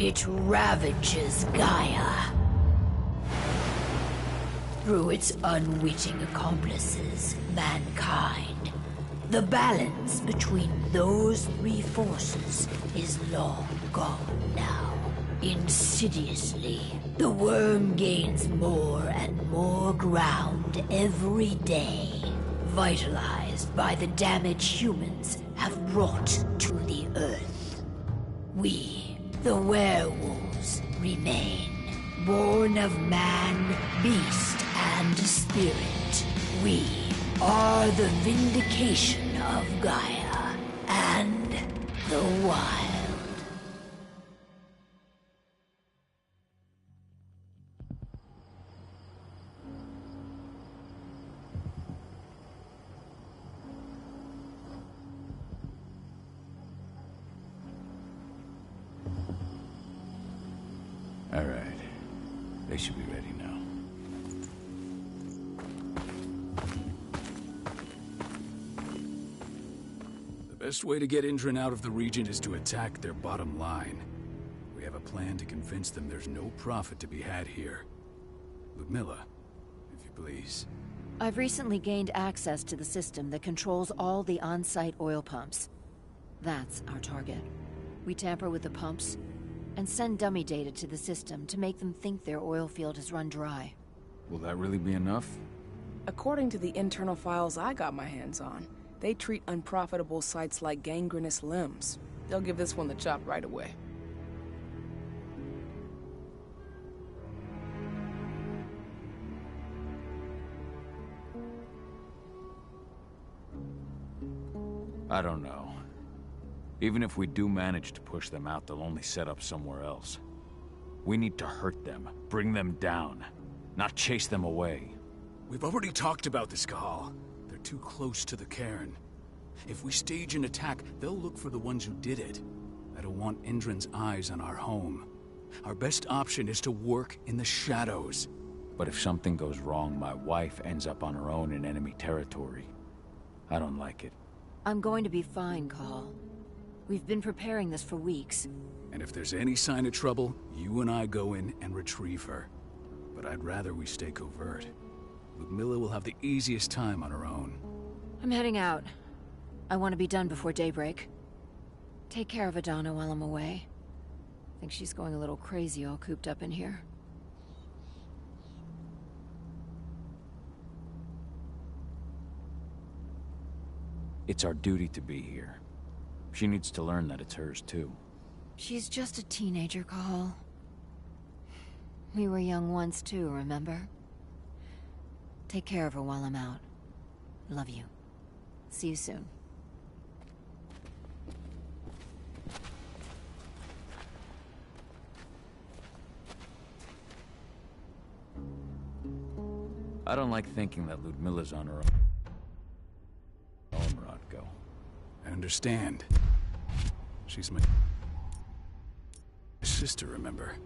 It ravages Gaia. Through its unwitting accomplices, mankind. The balance between those three forces is long gone now. Insidiously, the worm gains more and more ground every day, vitalized by the damage humans have brought to the Earth. We, the werewolves, remain, born of man, beast, and spirit. We are the vindication of Gaia and the wild. All right. They should be ready now. The best way to get Indran out of the region is to attack their bottom line. We have a plan to convince them there's no profit to be had here. Ludmilla, if you please. I've recently gained access to the system that controls all the on-site oil pumps. That's our target. We tamper with the pumps and send dummy data to the system to make them think their oil field has run dry. Will that really be enough? According to the internal files I got my hands on, they treat unprofitable sites like gangrenous limbs. They'll give this one the chop right away. I don't know. Even if we do manage to push them out, they'll only set up somewhere else. We need to hurt them, bring them down, not chase them away. We've already talked about this, Cahal. They're too close to the cairn. If we stage an attack, they'll look for the ones who did it. I don't want Indran's eyes on our home. Our best option is to work in the shadows. But if something goes wrong, my wife ends up on her own in enemy territory. I don't like it. I'm going to be fine, Cahal. We've been preparing this for weeks. And if there's any sign of trouble, you and I go in and retrieve her. But I'd rather we stay covert. Ludmilla will have the easiest time on her own. I'm heading out. I want to be done before daybreak. Take care of Adana while I'm away. I think she's going a little crazy all cooped up in here. It's our duty to be here. She needs to learn that it's hers, too. She's just a teenager, Cahal. We were young once, too, remember? Take care of her while I'm out. Love you. See you soon. I don't like thinking that Ludmilla's on her own, Rodko. I understand. She's my sister, remember?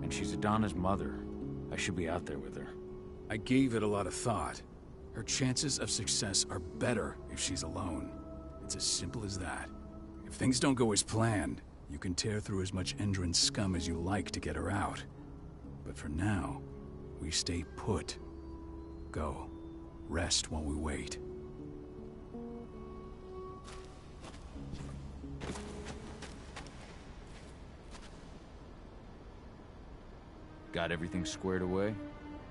And she's Adana's mother. I should be out there with her. I gave it a lot of thought. Her chances of success are better if she's alone. It's as simple as that. If things don't go as planned, you can tear through as much Indran scum as you like to get her out. But for now, we stay put. Go. Rest while we wait. Got everything squared away?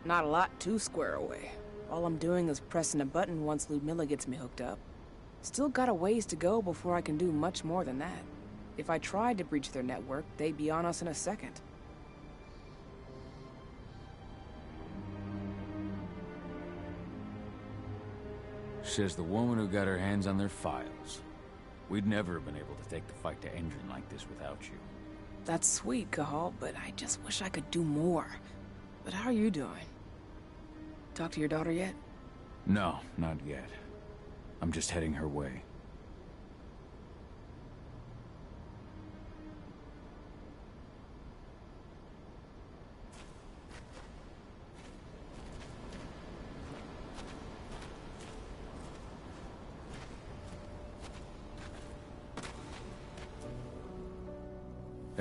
Not a lot to square away. All I'm doing is pressing a button once Ludmilla gets me hooked up. Still got a ways to go before I can do much more than that. If I tried to breach their network, they'd be on us in a second. Says the woman who got her hands on their files. We'd never have been able to take the fight to Indran like this without you. That's sweet, Cahal, but I just wish I could do more. But how are you doing? Talk to your daughter yet? No, not yet. I'm just heading her way.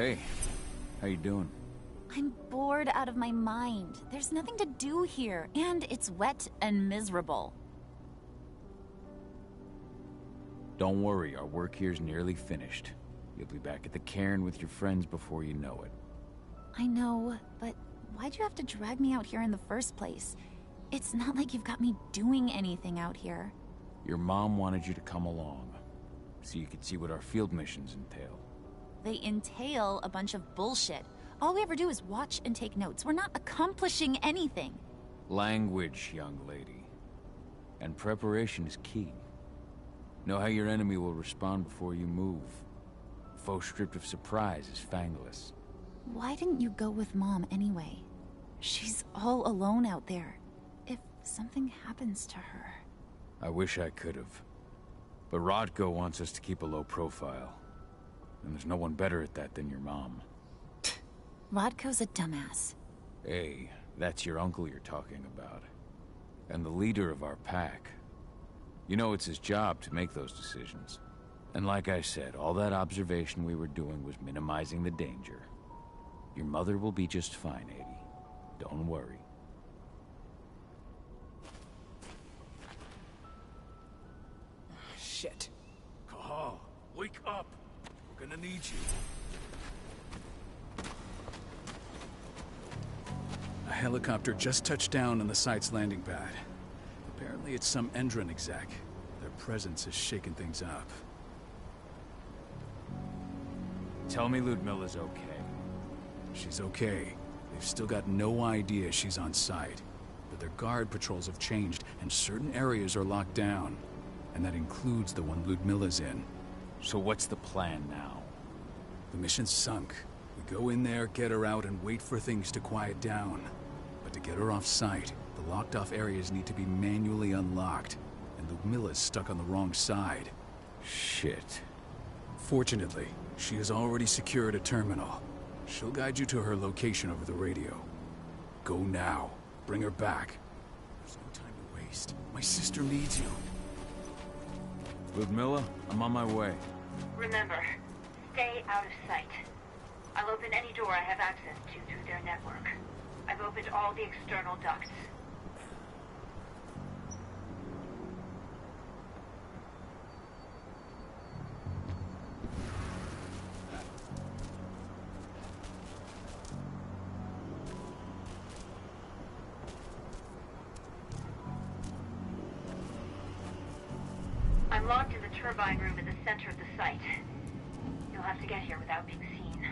Hey, how you doing? I'm bored out of my mind. There's nothing to do here, and it's wet and miserable. Don't worry, our work here's nearly finished. You'll be back at the cairn with your friends before you know it. I know, but why'd you have to drag me out here in the first place? It's not like you've got me doing anything out here. Your mom wanted you to come along, so you could see what our field missions entail. They entail a bunch of bullshit. All we ever do is watch and take notes. We're not accomplishing anything. Language, young lady. And preparation is key. Know how your enemy will respond before you move. Faux stripped of surprise is Fangolus. Why didn't you go with Mom anyway? She's all alone out there. If something happens to her... I wish I could have. But Rodko wants us to keep a low profile. And there's no one better at that than your mom. Rodko's a dumbass. Hey, that's your uncle you're talking about. And the leader of our pack. You know it's his job to make those decisions. And like I said, all that observation we were doing was minimizing the danger. Your mother will be just fine, Eddie. Don't worry. Shit. Cahal, wake up! We're gonna need you. A helicopter just touched down on the site's landing pad. Apparently it's some Endron exec. Their presence has shaken things up. Tell me Ludmilla's okay. She's okay. They've still got no idea she's on site. But their guard patrols have changed, and certain areas are locked down. And that includes the one Ludmilla's in. So what's the plan now? The mission's sunk. We go in there, get her out, and wait for things to quiet down. But to get her off site, the locked-off areas need to be manually unlocked. And Ludmilla's stuck on the wrong side. Shit. Fortunately, she has already secured a terminal. She'll guide you to her location over the radio. Go now. Bring her back. There's no time to waste. My sister needs you. Ludmilla, I'm on my way. Remember, stay out of sight. I'll open any door I have access to through their network. I've opened all the external ducts. I'm locked in the turbine room at the center of the site. You'll have to get here without being seen.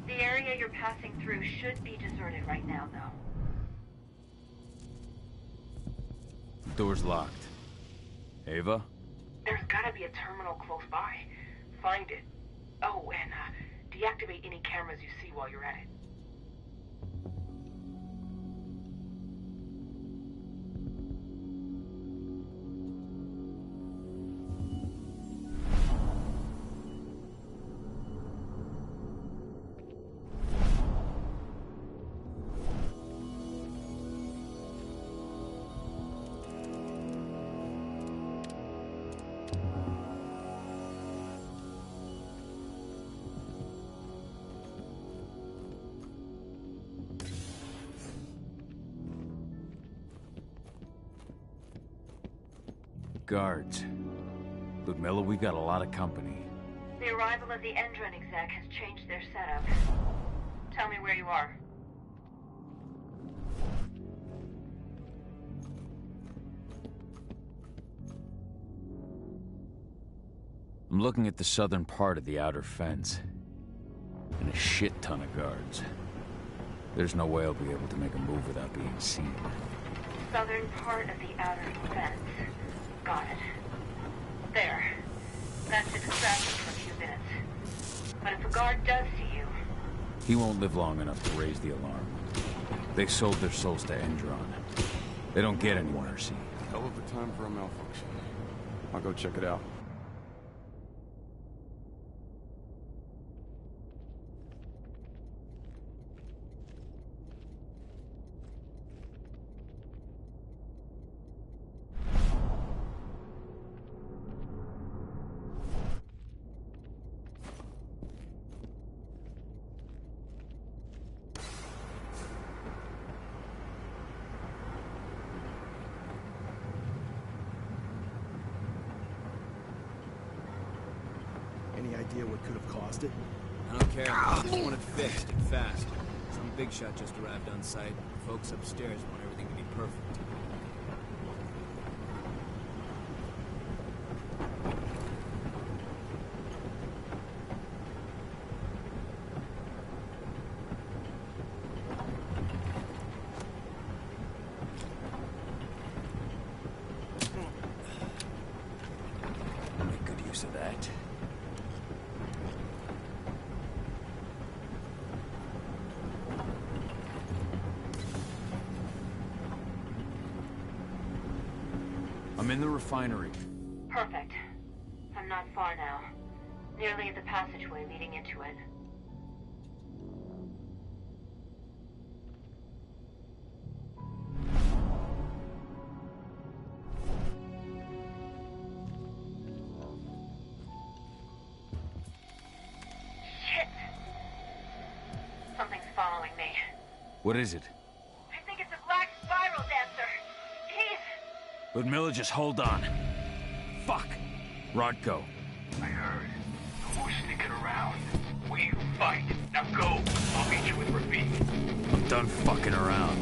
The area you're passing through should be deserted right now, though. The door's locked. Ava? There's gotta be a terminal close by. Find it. Oh, and deactivate any cameras you see while you're at it. Guards. Ludmilla, we got a lot of company. The arrival of the Endron exec has changed their setup. Tell me where you are. I'm looking at the southern part of the outer fence. And a shit ton of guards. There's no way I'll be able to make a move without being seen. Southern part of the outer fence. Got it. There. That should distract them for a few minutes. But if a guard does see you... He won't live long enough to raise the alarm. They sold their souls to Endron. They don't get any mercy. Hell of a time for a malfunction. I'll go check it out. idea what could have caused it? I don't care. I just want it fixed and fast. Some big shot just arrived on site. Folks upstairs want everything to be perfect. Make good use of that. I'm in the refinery. Perfect. I'm not far now. Nearly at the passageway leading into it. Shit! Something's following me. What is it? I think it's a black spiral dancer. He's... Ludmilla, just hold on. Fuck! Rodko. I heard. No more sneaking around. We fight. Now go. I'll meet you with Rafik. I'm done fucking around.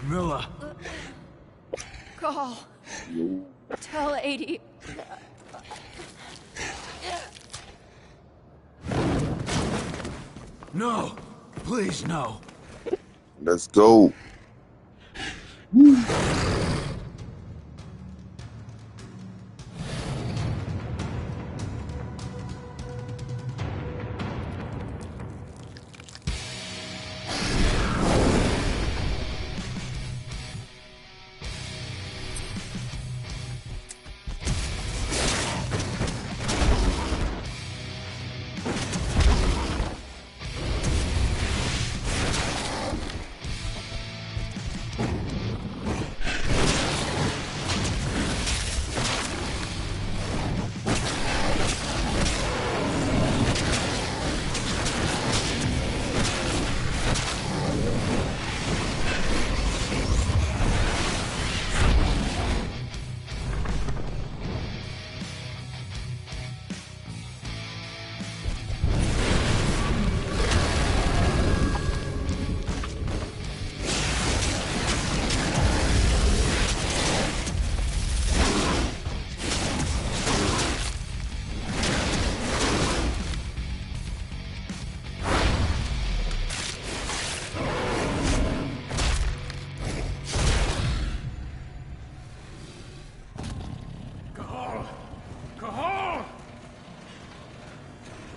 Milla! Call. Tell 80. No! Please, no! Let's go.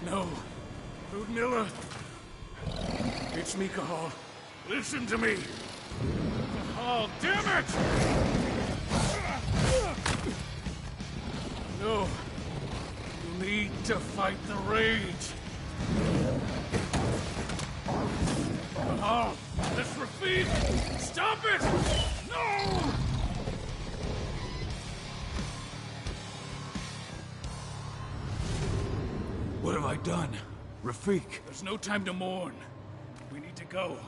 No. Ludmilla. It's me, Cahal. Listen to me. Cahal, damn it! No. You need to fight the rage. Cahal, this Rafid! Stop it! No! What have I done? Rafik, there's no time to mourn. We need to go.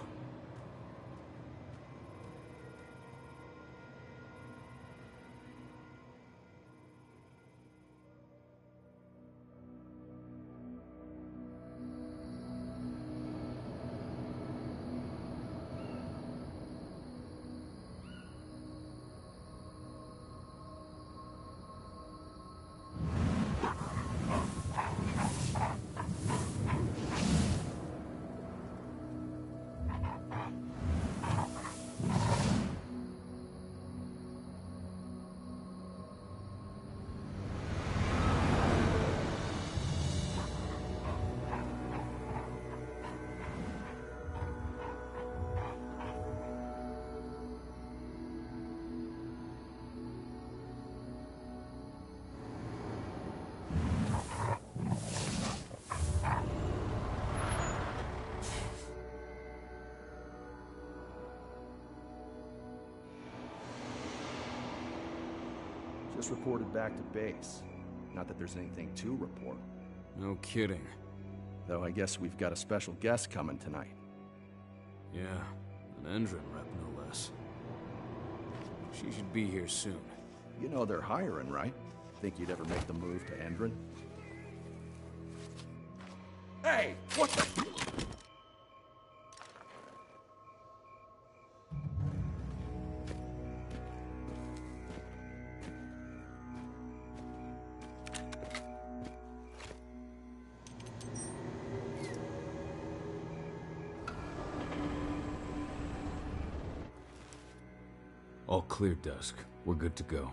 Just reported back to base. Not that there's anything to report. No kidding. Though I guess we've got a special guest coming tonight. Yeah, an Endron rep no less. She should be here soon. You know they're hiring, right? Think you'd ever make the move to Endron? Hey, what the... All clear, Dusk. We're good to go.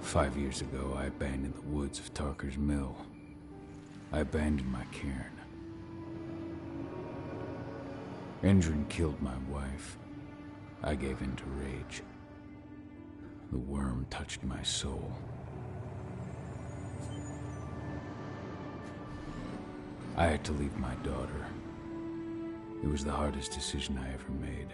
"5 years ago, I abandoned the woods of Tarker's Mill. I abandoned my cairn. Endron killed my wife. I gave in to rage. The worm touched my soul. I had to leave my daughter. It was the hardest decision I ever made.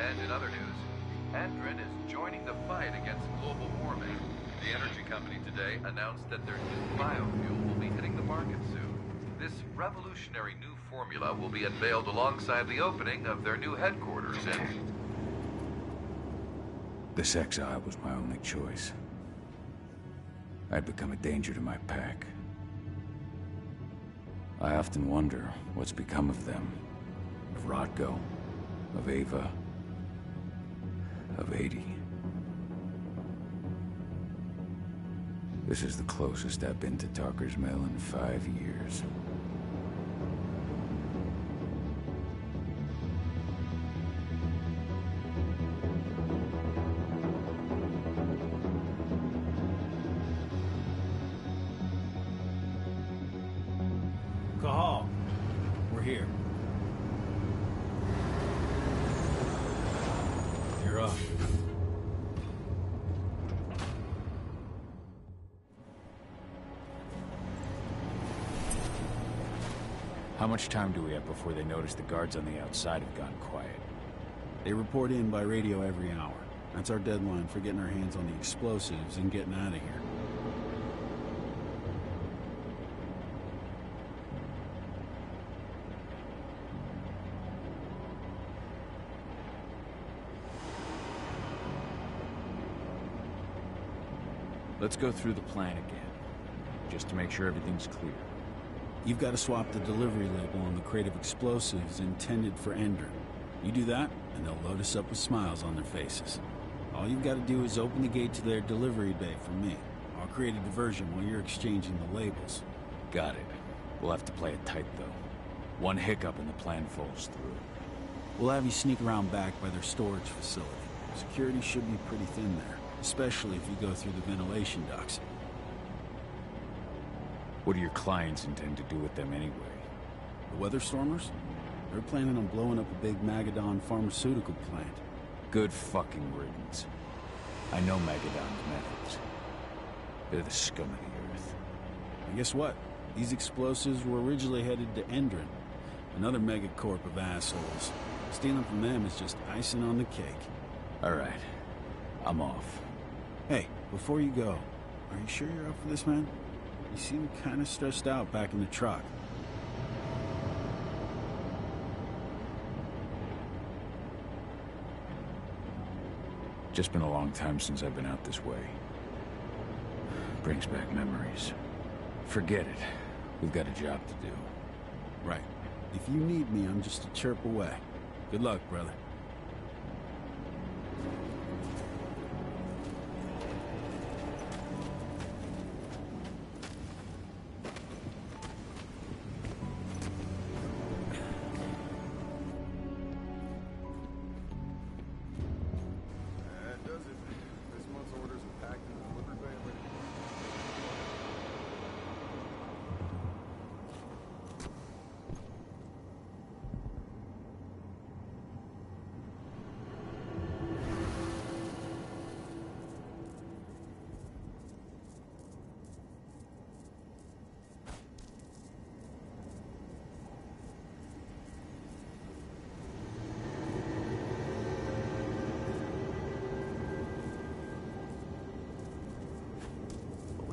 And in other news, Endron is joining the fight against global warming. The energy company today announced that their new biofuel will be hitting the market soon. revolutionary new formula will be unveiled alongside the opening of their new headquarters in... This exile was my only choice. I'd become a danger to my pack. I often wonder what's become of them. Of Rodko, of Ava, of 80. This is the closest I've been to Talker's Mill in 5 years. Cahal, we're here. You're up. How much time do we have before they notice the guards on the outside have gone quiet? They report in by radio every hour. That's our deadline for getting our hands on the explosives and getting out of here. Let's go through the plan again, just to make sure everything's clear. You've got to swap the delivery label on the crate of explosives intended for Endron. You do that, and they'll load us up with smiles on their faces. All you've got to do is open the gate to their delivery bay for me. I'll create a diversion while you're exchanging the labels. Got it. We'll have to play it tight, though. One hiccup and the plan falls through. We'll have you sneak around back by their storage facility. Security should be pretty thin there, especially if you go through the ventilation ducts. What do your clients intend to do with them anyway? The Weatherstormers? They're planning on blowing up a big Magadon pharmaceutical plant. Good fucking riddance. I know Magadon's methods. They're the scum of the earth. And guess what? These explosives were originally headed to Endron, another megacorp of assholes. Stealing from them is just icing on the cake. All right. I'm off. Hey, before you go, are you sure you're up for this, man? You seem kind of stressed out back in the truck. Just been a long time since I've been out this way. Brings back memories. Forget it. We've got a job to do. Right. If you need me, I'm just a chirp away. Good luck, brother.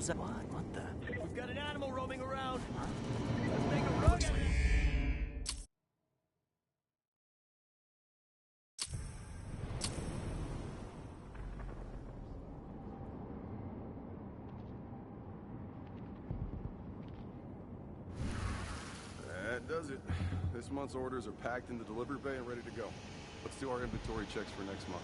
What the? We've got an animal roaming around. Let's make a run at it. That does it. This month's orders are packed in the delivery bay and ready to go. Let's do our inventory checks for next month.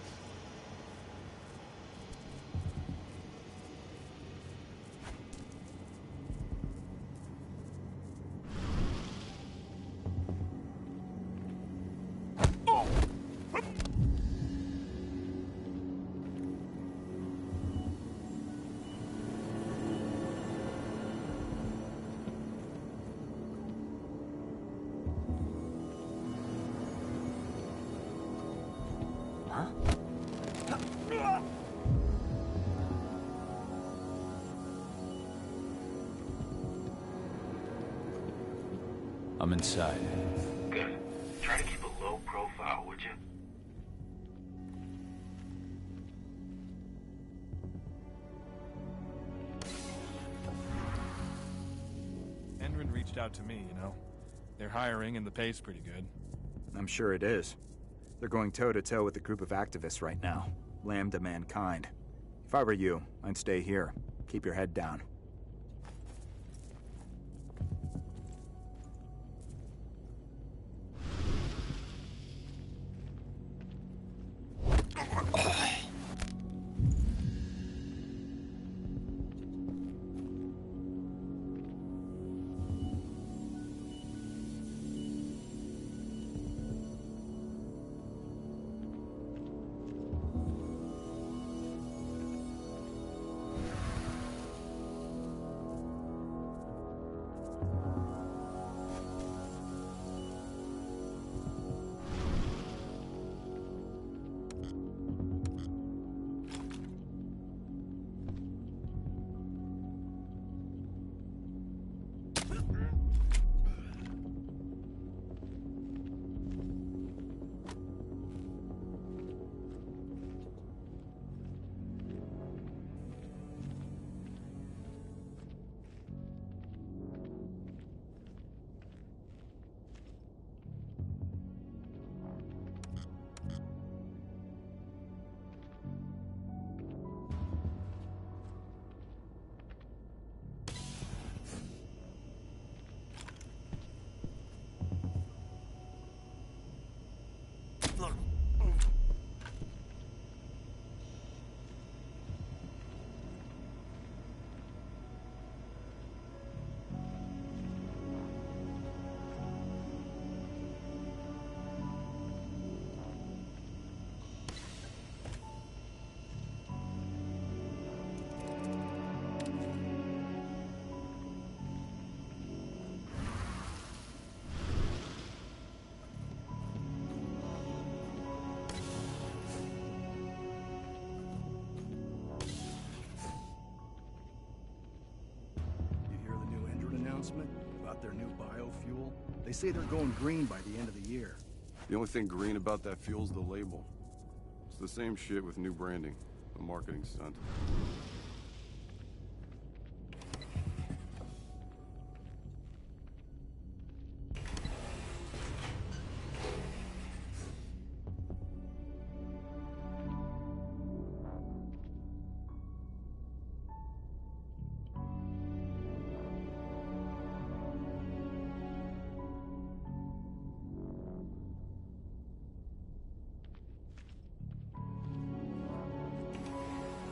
I'm inside. Good. Try to keep a low profile, would you? Endron reached out to me, you know. They're hiring and the pay's pretty good. I'm sure it is. They're going toe-to-toe with a group of activists right now. Lambda Mankind. If I were you, I'd stay here. Keep your head down. About their new biofuel. They say they're going green by the end of the year. The only thing green about that fuel's the label. It's the same shit with new branding. A marketing stunt.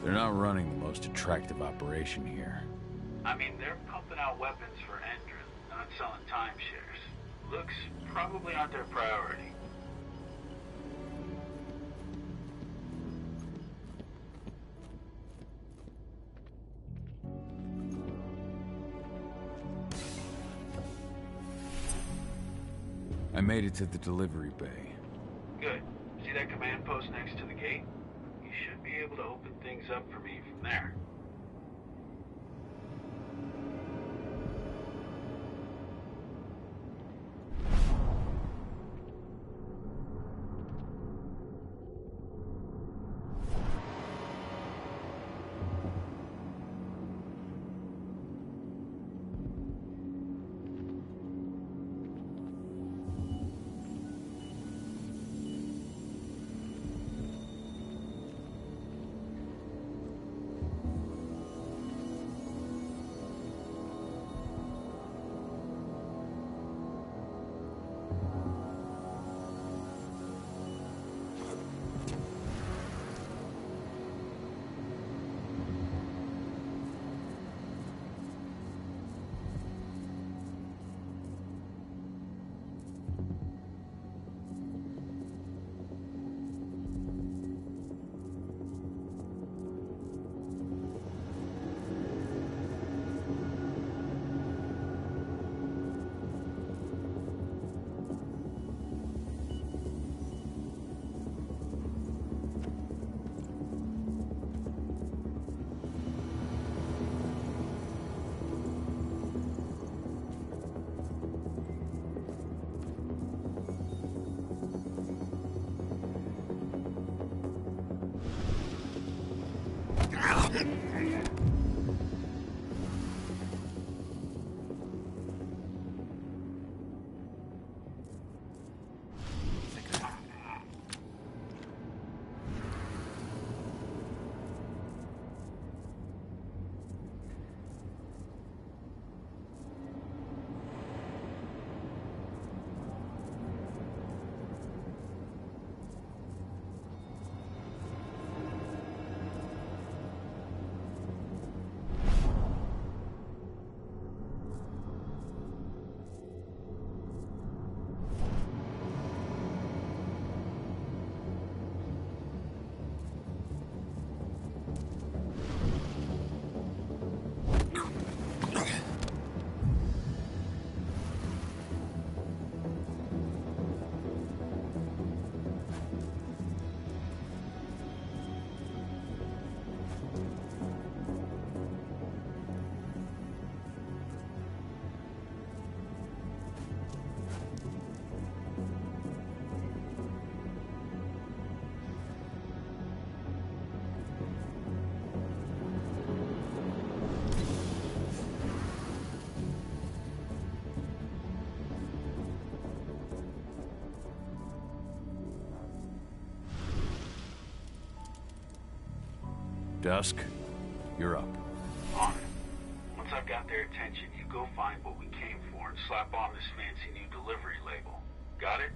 They're not running the most attractive operation here. I mean, they're pumping out weapons for Endron, not selling timeshares. Looks probably aren't their priority. I made it to the delivery bay. Good. See that command post next to the gate? You should be able to open things up for me from there. Dusk, you're up. On it. Once I've got their attention, you go find what we came for and slap on this fancy new delivery label. Got it?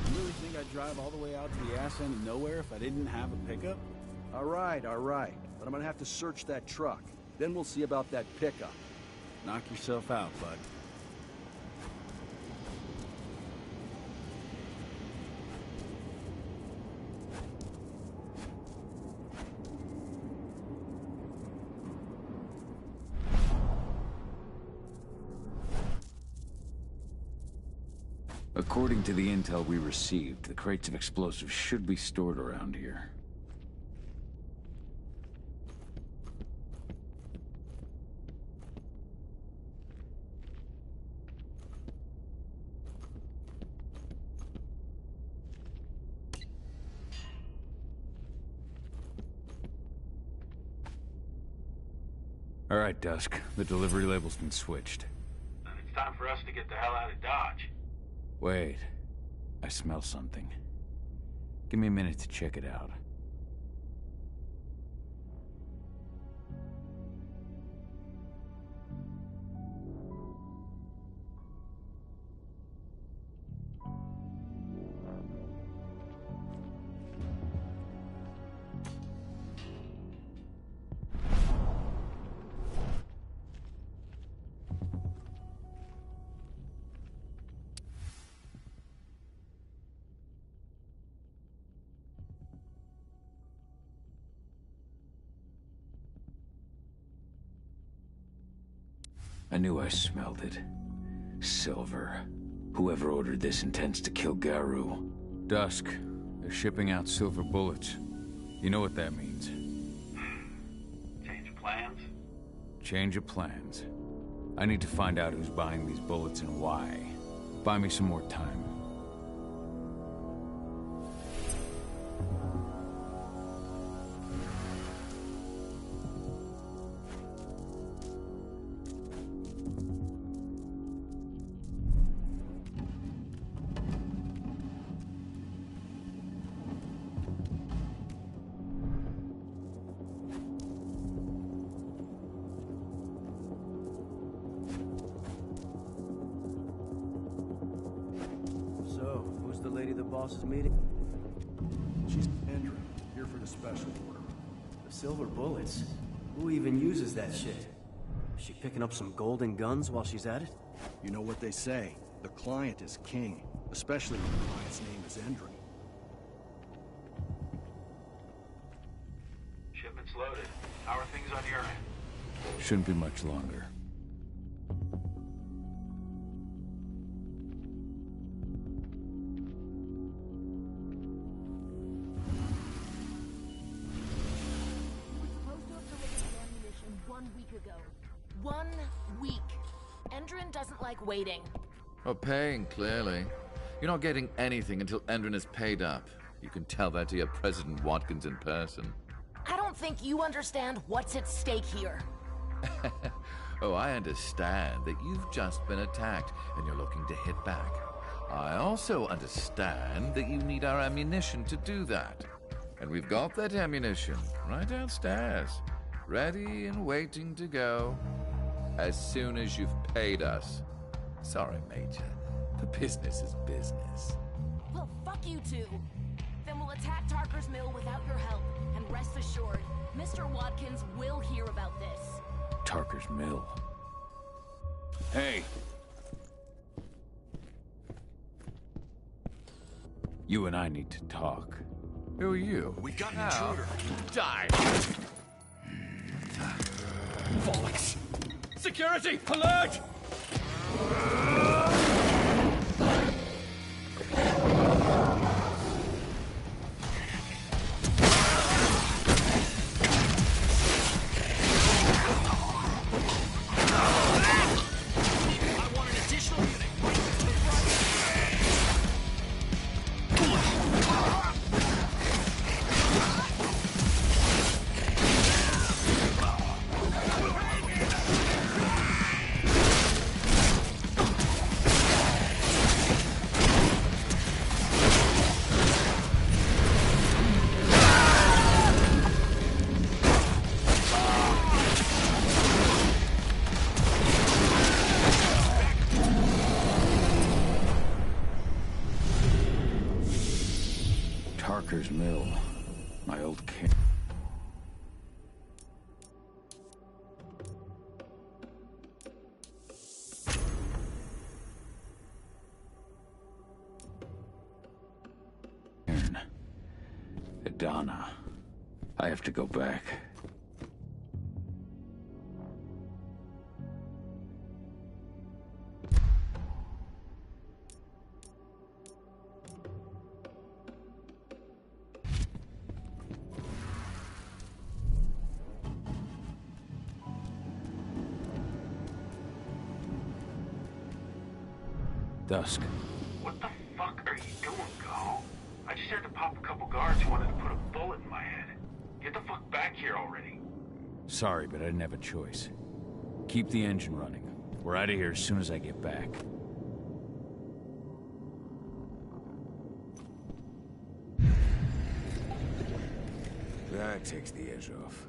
You really think I'd drive all the way out to the ass end of nowhere if I didn't have a pickup? All right. But I'm gonna have to search that truck. Then we'll see about that pickup. Knock yourself out, bud. According to the intel we received, the crates of explosives should be stored around here. All right, Dusk. The delivery label's been switched. Then it's time for us to get the hell out of Dodge. Wait. I smell something. Give me a minute to check it out. I knew I smelled it. Silver. Whoever ordered this intends to kill Garou. Dusk. They're shipping out silver bullets. You know what that means. Change of plans? Change of plans. I need to find out who's buying these bullets and why. Buy me some more time. Boss's meeting? She's Andrew, here for the special order. The silver bullets? Who even uses that shit? Is she picking up some golden guns while she's at it? You know what they say. The client is king, especially when the client's name is Endron. Shipment's loaded. How are things on your end? Shouldn't be much longer. Waiting. Oh, paying, clearly. You're not getting anything until Endron is paid up. You can tell that to your President Watkins in person. I don't think you understand what's at stake here. Oh, I understand that you've just been attacked and you're looking to hit back. I also understand that you need our ammunition to do that. And we've got that ammunition right downstairs, ready and waiting to go as soon as you've paid us. Sorry, Major. The business is business. Well, fuck you two. Then we'll attack Tarker's Mill without your help. And rest assured, Mr. Watkins will hear about this. Tarker's Mill. Hey! You and I need to talk. Who are you? We got an intruder. Die! Bollocks! Security! Alert! Tarker's Mill. My old camp. Adana. I have to go back. Dusk. What the fuck are you doing, Go? I just had to pop a couple guards who wanted to put a bullet in my head. Get the fuck back here already. Sorry, but I didn't have a choice. Keep the engine running. We're out of here as soon as I get back. That takes the edge off.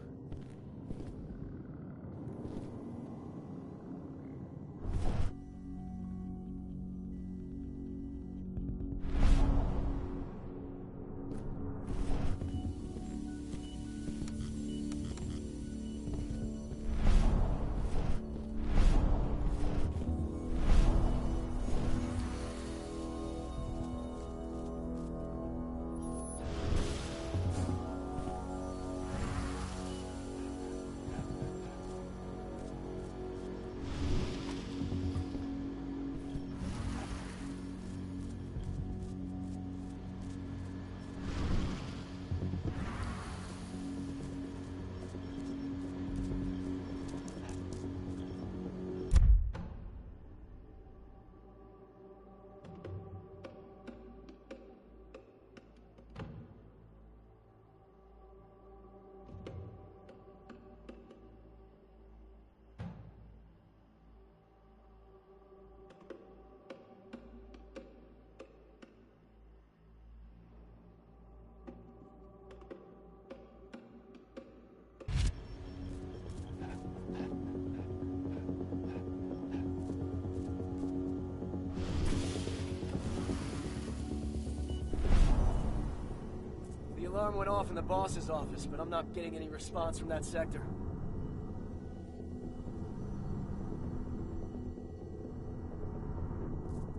The alarm went off in the boss's office, but I'm not getting any response from that sector.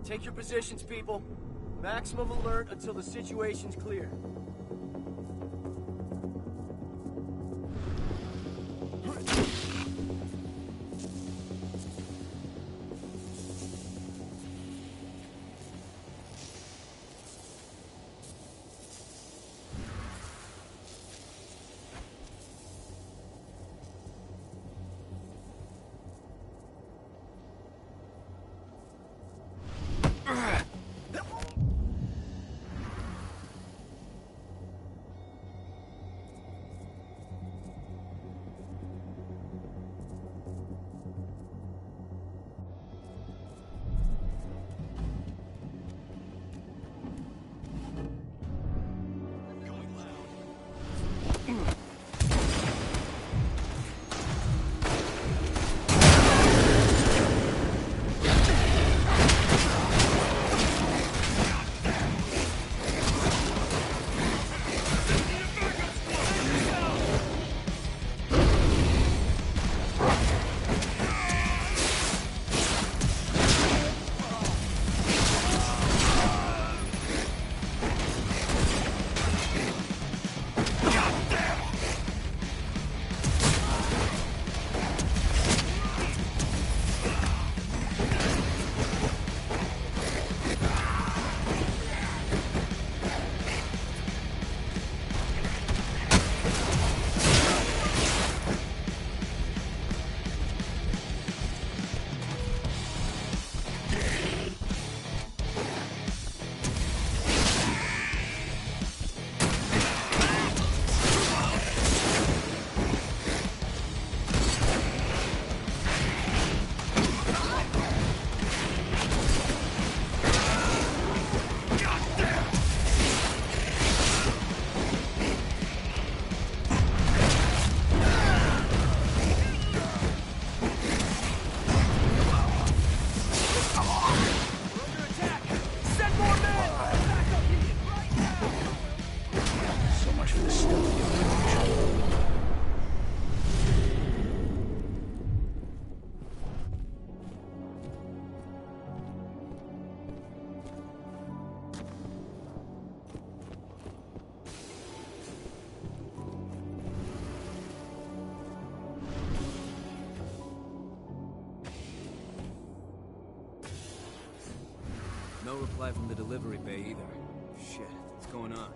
Take your positions, people. Maximum alert until the situation's clear. No reply from the delivery bay either. Shit, what's going on?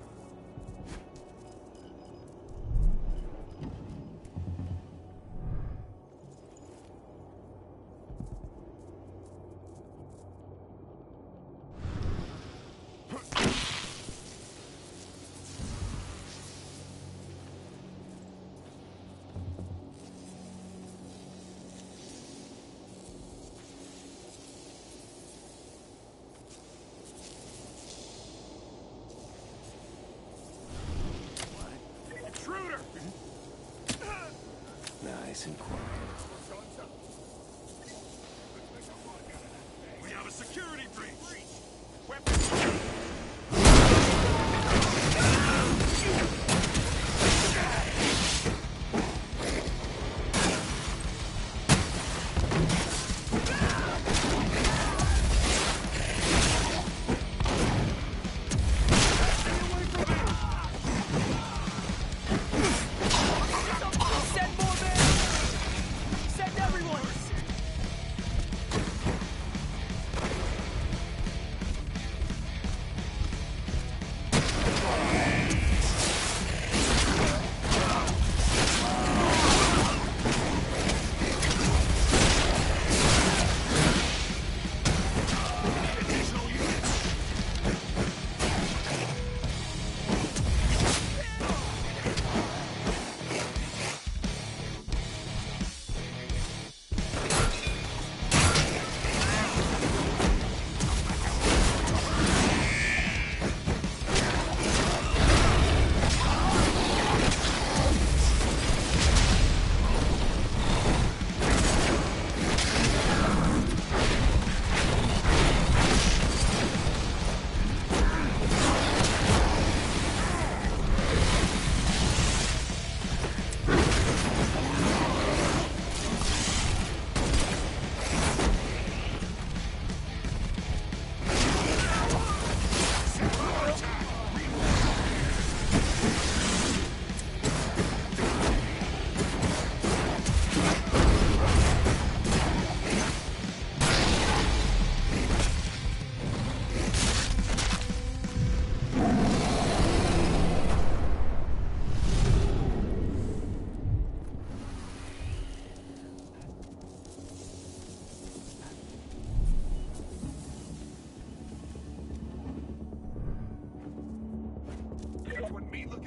Nice and quiet. We have a security breach!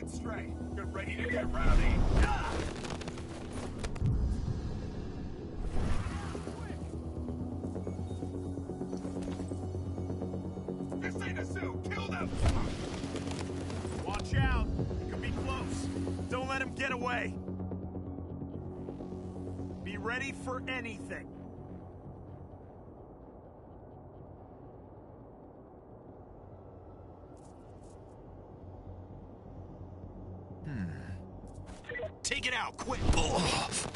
Straight. Get ready to get rowdy. This ain't a zoo. Kill them. Watch out. He could be close. Don't let him get away. Be ready for anything. Take it out, quick! Oh.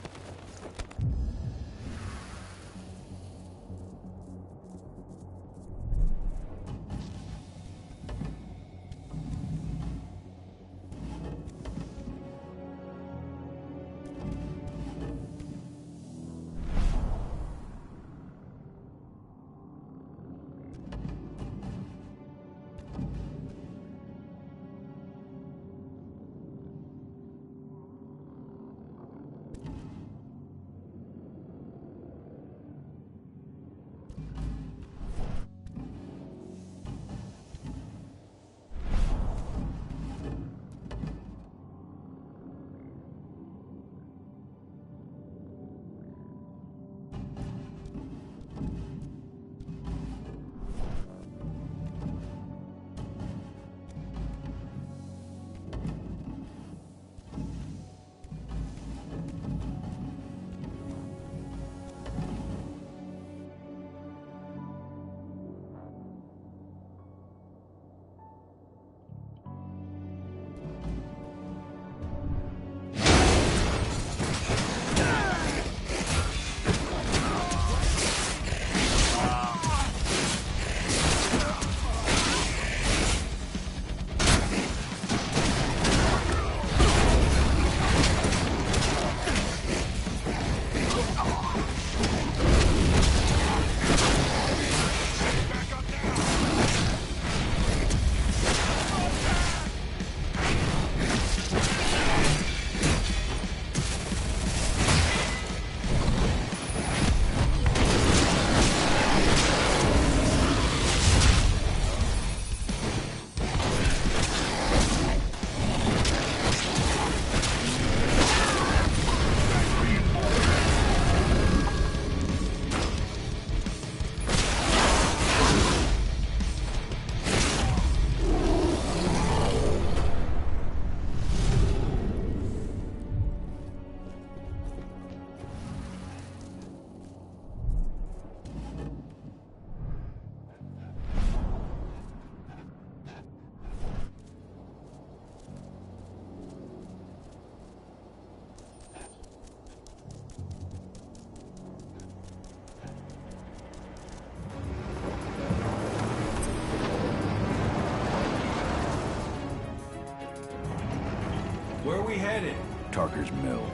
we headed? Tarker's Mill.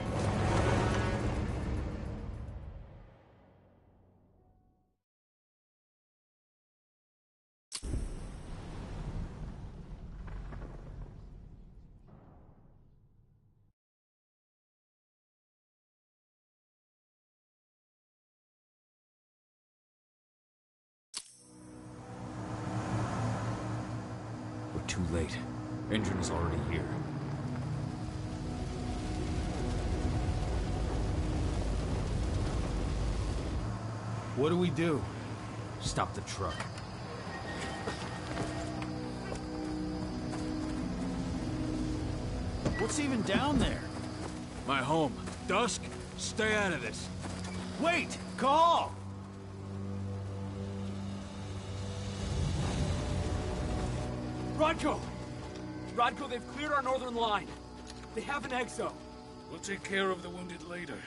We're too late. Engine is already here. What do we do? Stop the truck. What's even down there? My home. Dusk, stay out of this. Wait! Call! Rodko! Rodko, they've cleared our northern line. They have an exo. We'll take care of the wounded later.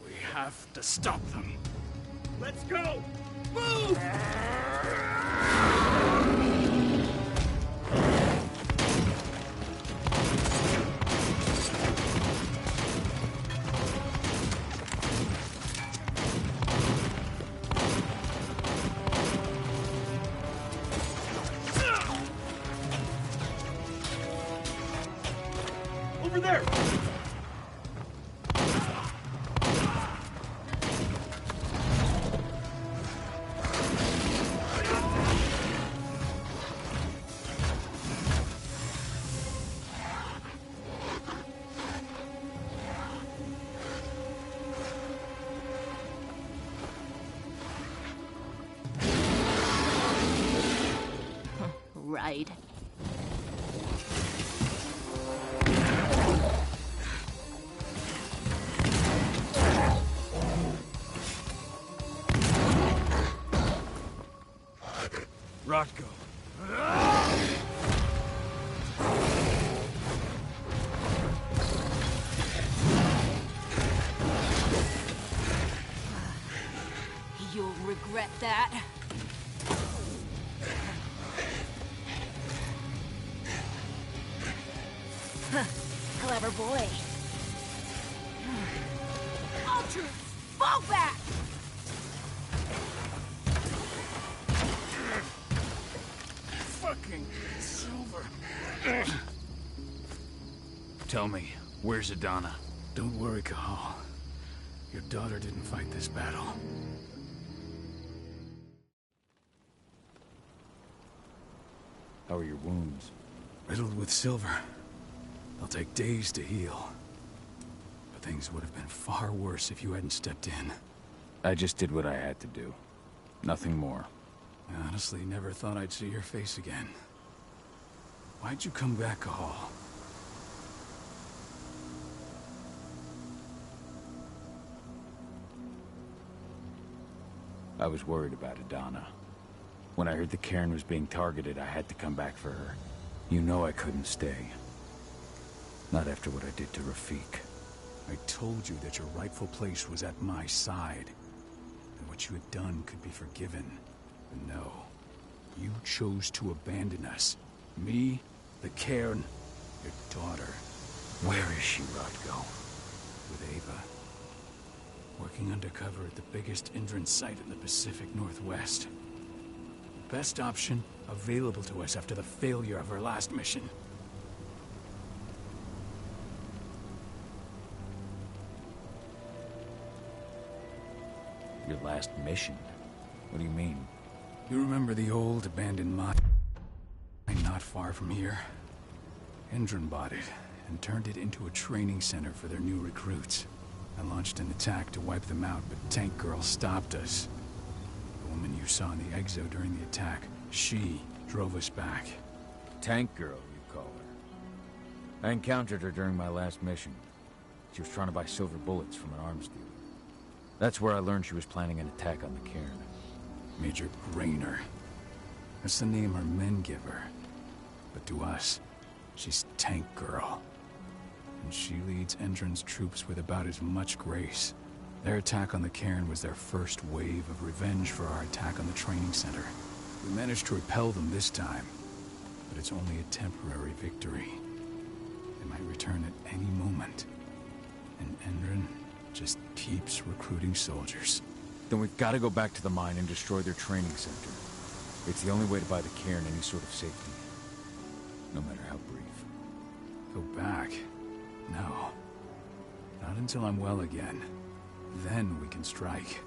We have to stop them. Let's go! Move! Over there! Right. Rodko. You'll regret that. Clever boy. Ultra, fall back! Fucking Silver. Tell me, where's Adana? Don't worry, Cahal. Your daughter didn't fight this battle. How are your wounds? Riddled with silver. They'll take days to heal. But things would have been far worse if you hadn't stepped in. I just did what I had to do. Nothing more. I honestly never thought I'd see your face again. Why'd you come back, Cahal? I was worried about Adana. When I heard the Cairn was being targeted, I had to come back for her. You know I couldn't stay. Not after what I did to Rafik. I told you that your rightful place was at my side. And what you had done could be forgiven. But no. You chose to abandon us. Me, the Cairn, your daughter. Where is she, Rodko? With Ava. Working undercover at the biggest Endron site in the Pacific Northwest. The best option available to us after the failure of her last mission. Your last mission? What do you mean? You remember the old abandoned mine not far from here? Endron bought it and turned it into a training center for their new recruits. I launched an attack to wipe them out, but Tank Girl stopped us. The woman you saw in the exo during the attack, she drove us back. Tank Girl, you call her. I encountered her during my last mission. She was trying to buy silver bullets from an arms dealer. That's where I learned she was planning an attack on the Cairn. Major Grainer. That's the name her men give her. But to us, she's Tank Girl. And she leads Endron's troops with about as much grace. Their attack on the Cairn was their first wave of revenge for our attack on the training center. We managed to repel them this time, but it's only a temporary victory. might return at any moment. And Endron just keeps recruiting soldiers. Then we've got to go back to the mine and destroy their training center. It's the only way to buy the Cairn any sort of safety. No matter how brief. Go back? No. Not until I'm well again. Then we can strike.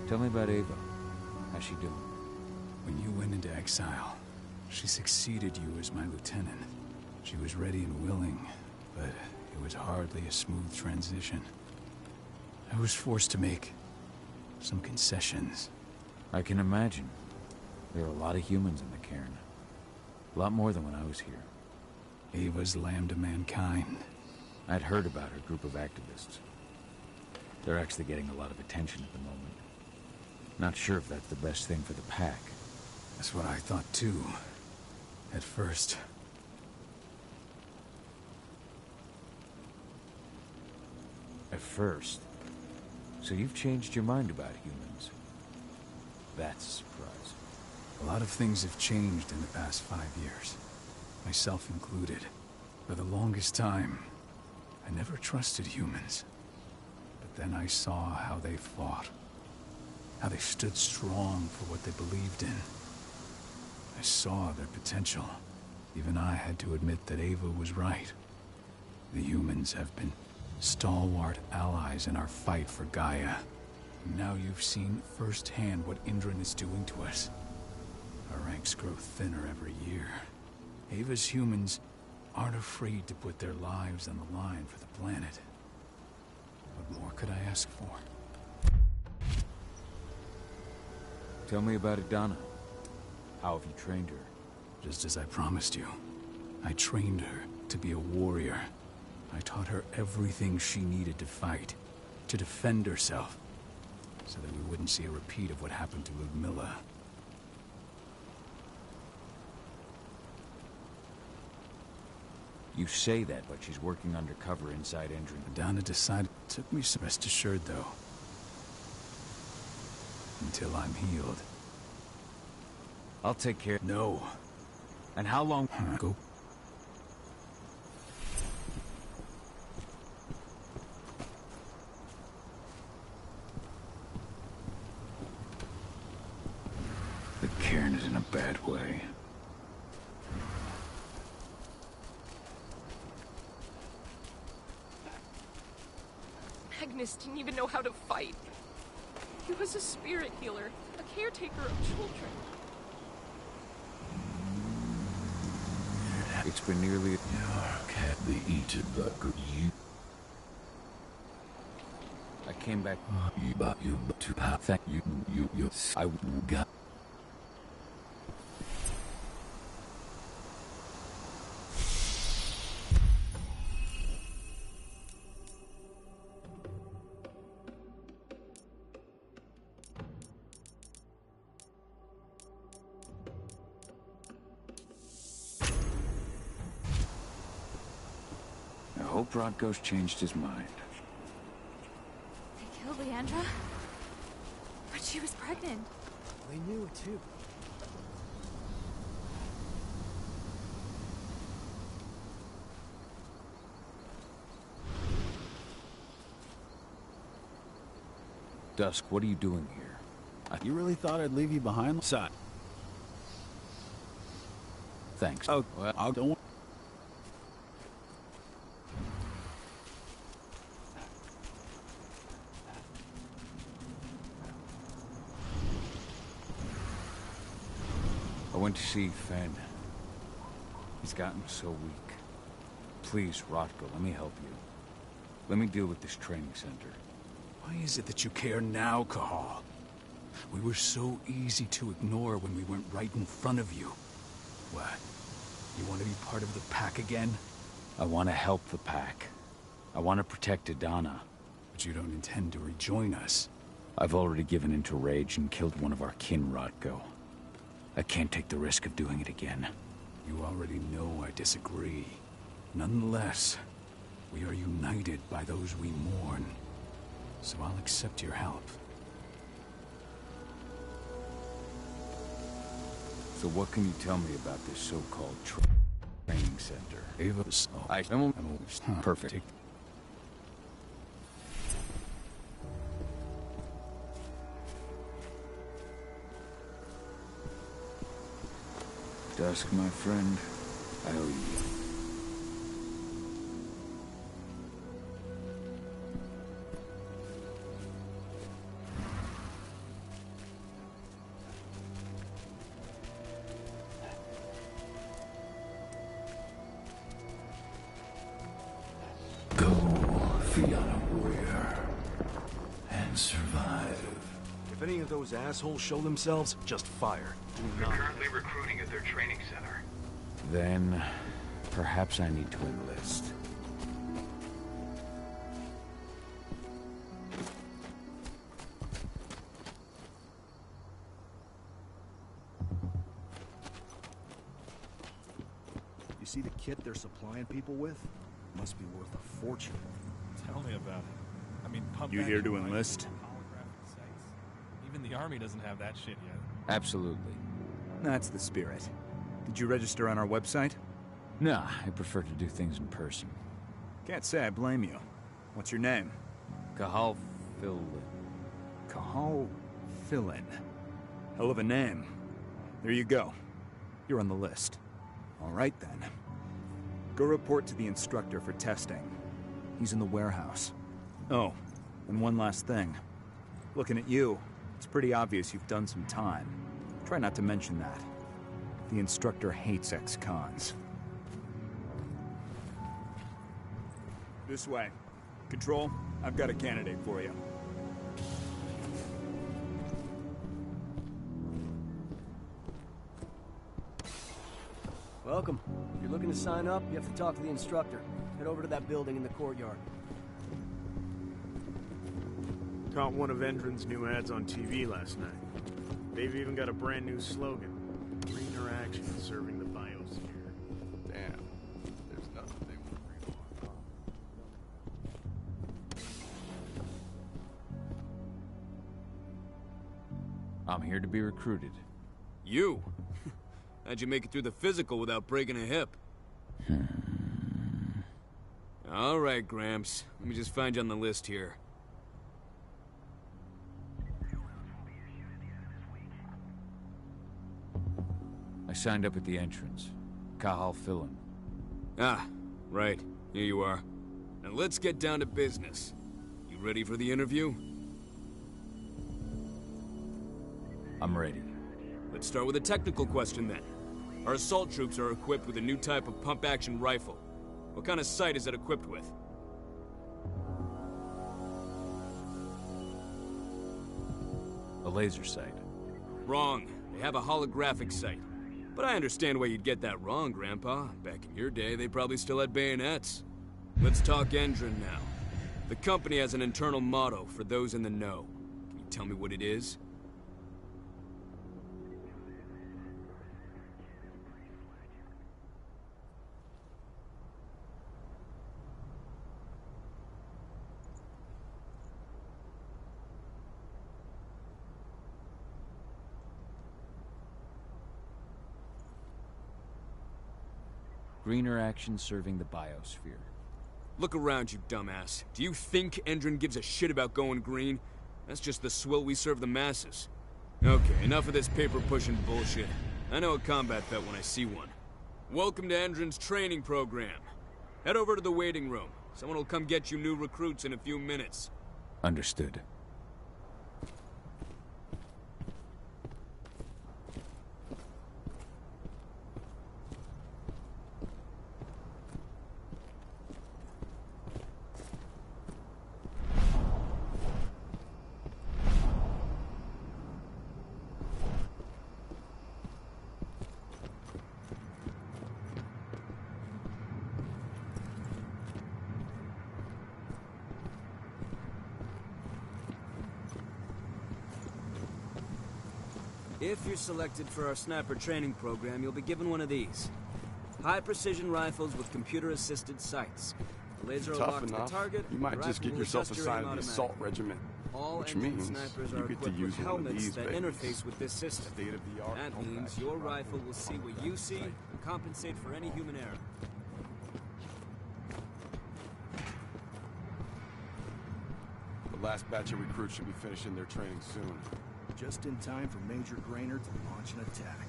Tell me about Ava. How's she doing? When you went into exile, she succeeded you as my lieutenant. She was ready and willing, but it was hardly a smooth transition. I was forced to make some concessions. I can imagine. There are a lot of humans in the cairn. A lot more than when I was here. Ava's Lamb to Mankind. I'd heard about her group of activists. They're actually getting a lot of attention at the moment. Not sure if that's the best thing for the pack. That's what I thought too, at first. At first? So you've changed your mind about humans? That's a surprise. A lot of things have changed in the past 5 years, myself included. For the longest time, I never trusted humans. But then I saw how they fought, how they stood strong for what they believed in. I saw their potential. Even I had to admit that Ava was right. The humans have been stalwart allies in our fight for Gaia. And now you've seen firsthand what Indran is doing to us. Our ranks grow thinner every year. Ava's humans aren't afraid to put their lives on the line for the planet. What more could I ask for? Tell me about Adana. How have you trained her? Just as I promised you. I trained her to be a warrior. I taught her everything she needed to fight, to defend herself, so that we wouldn't see a repeat of what happened to Ludmilla. You say that, but she's working undercover inside Endron. Adana decided. Took me some rest assured, though. Until I'm healed. I'll take care. No. And how long? Go. The cairn is in a bad way. Magnus didn't even know how to fight. He was a spirit healer, a caretaker of children. It's been nearly... They eaten that good you. I came back... You to thank you, I got... I hope Rodko's changed his mind. They killed Leandra? But she was pregnant. They knew it too. Dusk, what are you doing here? You really thought I'd leave you behind? Son. Thanks. Oh, well, I'll don't. I went to see Fen. He's gotten so weak. Please, Rodko, let me help you. Let me deal with this training center. Why is it that you care now, Cahal? We were so easy to ignore when we went right in front of you. What? You want to be part of the pack again? I want to help the pack. I want to protect Adana. But you don't intend to rejoin us. I've already given in to rage and killed one of our kin, Rodko. I can't take the risk of doing it again. You already know I disagree. Nonetheless, we are united by those we mourn. So I'll accept your help. So what can you tell me about this so-called training center? Ava's... Perfect. Dusk, my friend, I owe you. any of those assholes show themselves, just fire. Do They're not. currently recruiting at their training center. Then, perhaps I need to enlist. You see the kit they're supplying people with? Must be worth a fortune. Tell me about it. I mean, pump You here action to rifles, enlist? holographic sights. Even the army doesn't have that shit yet. Absolutely. That's the spirit. Did you register on our website? Nah, I prefer to do things in person. Can't say I blame you. What's your name? Cahal Phil. Cahal Philin. Hell of a name. There you go. You're on the list. All right then. Go report to the instructor for testing. He's in the warehouse. Oh, and one last thing. Looking at you, it's pretty obvious you've done some time. Try not to mention that. The instructor hates ex-cons. This way. Control, I've got a candidate for you. Welcome. If you're looking to sign up, you have to talk to the instructor. Head over to that building in the courtyard. Caught one of Endron's new ads on TV last night. They've even got a brand new slogan. Greener action serving the biosphere. Damn. There's nothing they won't read on. I'm here to be recruited. You? How'd you make it through the physical without breaking a hip? All right, Gramps. Let me just find you on the list here. I signed up at the entrance. Cahal Philin. Ah, right. Here you are. Now let's get down to business. You ready for the interview? I'm ready. Let's start with a technical question then. Our assault troops are equipped with a new type of pump-action rifle. What kind of sight is it equipped with? A laser sight. Wrong. They have a holographic sight. But I understand why you'd get that wrong, Grandpa. Back in your day, they probably still had bayonets. Let's talk Endron now. The company has an internal motto for those in the know. Can you tell me what it is? Greener action serving the biosphere. Look around, you dumbass. Do you think Endron gives a shit about going green? That's just the swill we serve the masses. Okay, enough of this paper-pushing bullshit. I know a combat vet when I see one. Welcome to Endron's training program. Head over to the waiting room. Someone will come get you new recruits in a few minutes. Understood. If you're selected for our sniper training program, you'll be given one of these. High-precision rifles with computer-assisted sights. The laser will Tough lock to the enough. target. You might the just rifle get will yourself adjust your aim assigned to the assault regiment. All Which Endron means snipers you are get to equipped use with one of helmets these that babies. interface with this system. State-of-the-art That means your rifle will see what you see and compensate for any human error. The last batch of recruits should be finishing their training soon. Just in time for Major Grainer to launch an attack.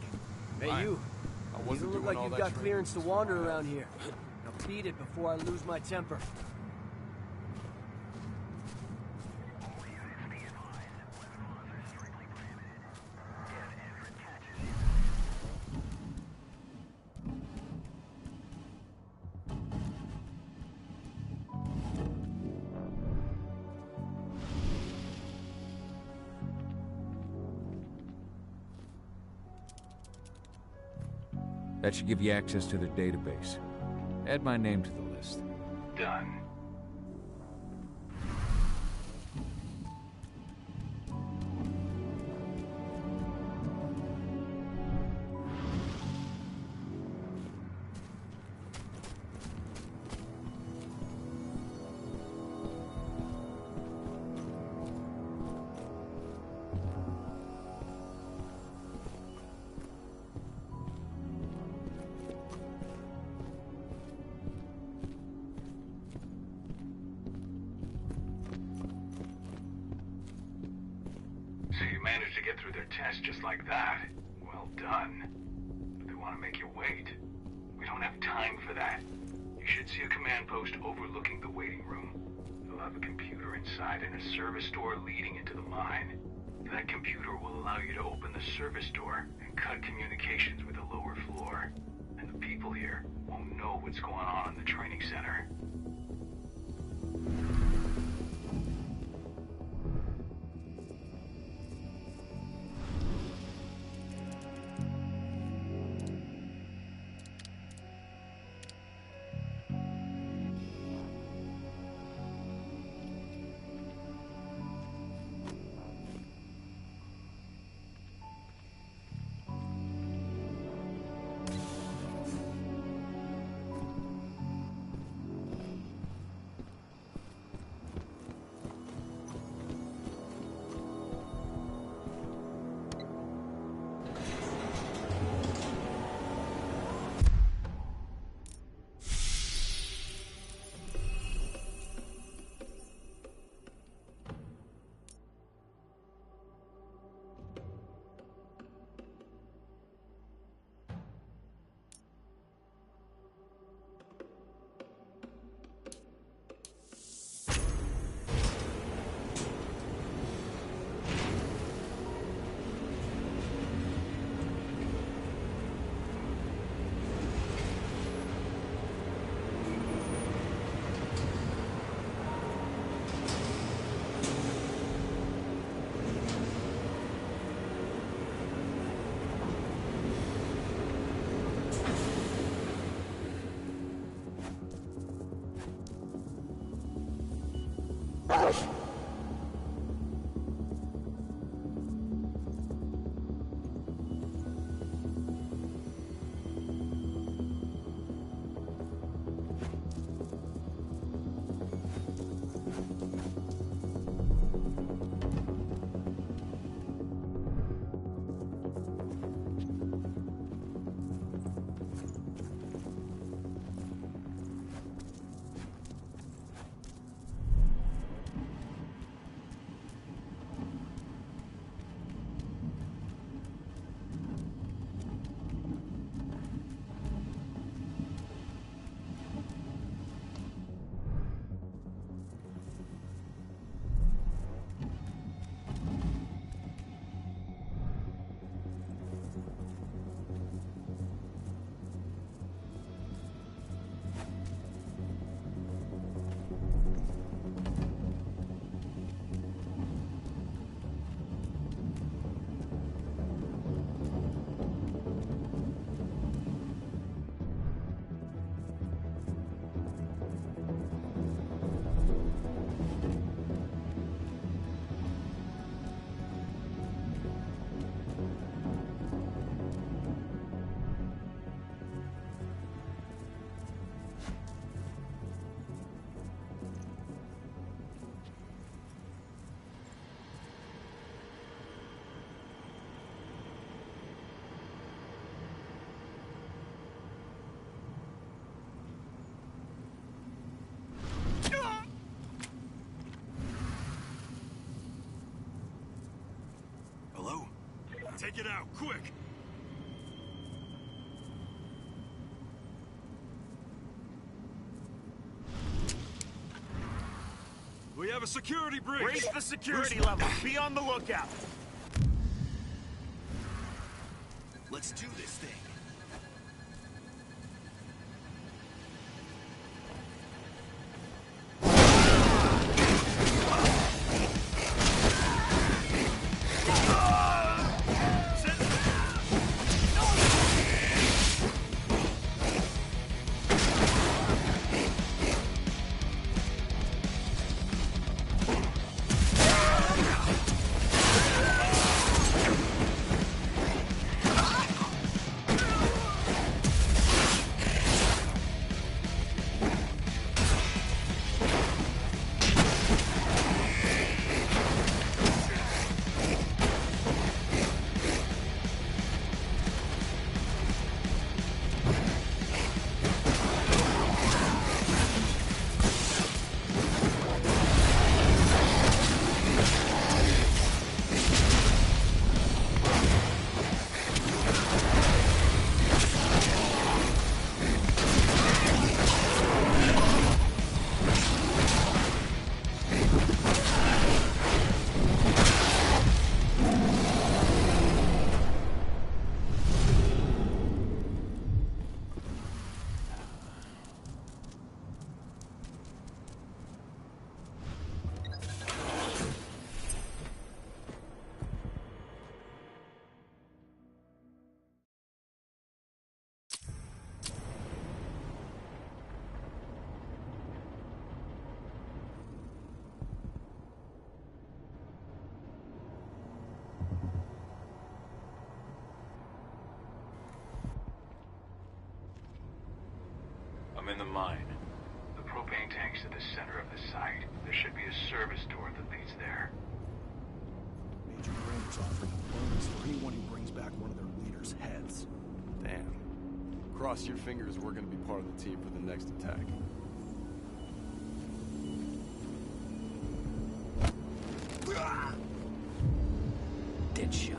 Hey, you. I You wasn't look doing like all you've that got training clearance to just for wander my around ass. here. Now beat it before I lose my temper. That should give you access to their database. Add my name to the list. Done. So you managed to get through their test just like that. Well done. But they want to make you wait. We don't have time for that. You should see a command post overlooking the waiting room. You'll have a computer inside and a service door leading into the mine. That computer will allow you to open the service door and cut communications with the lower floor. And the people here won't know what's going on in the training center. Take it out, quick! We have a security breach! Raise the security level. Be on the lookout. Let's do this thing. I'm in the mine. The propane tank's at the center of the site. There should be a service door that leads there. Major Granger's offering a bonus for anyone who brings back one of their leaders' heads. Damn. Cross your fingers we're gonna be part of the team for the next attack. Dead shot.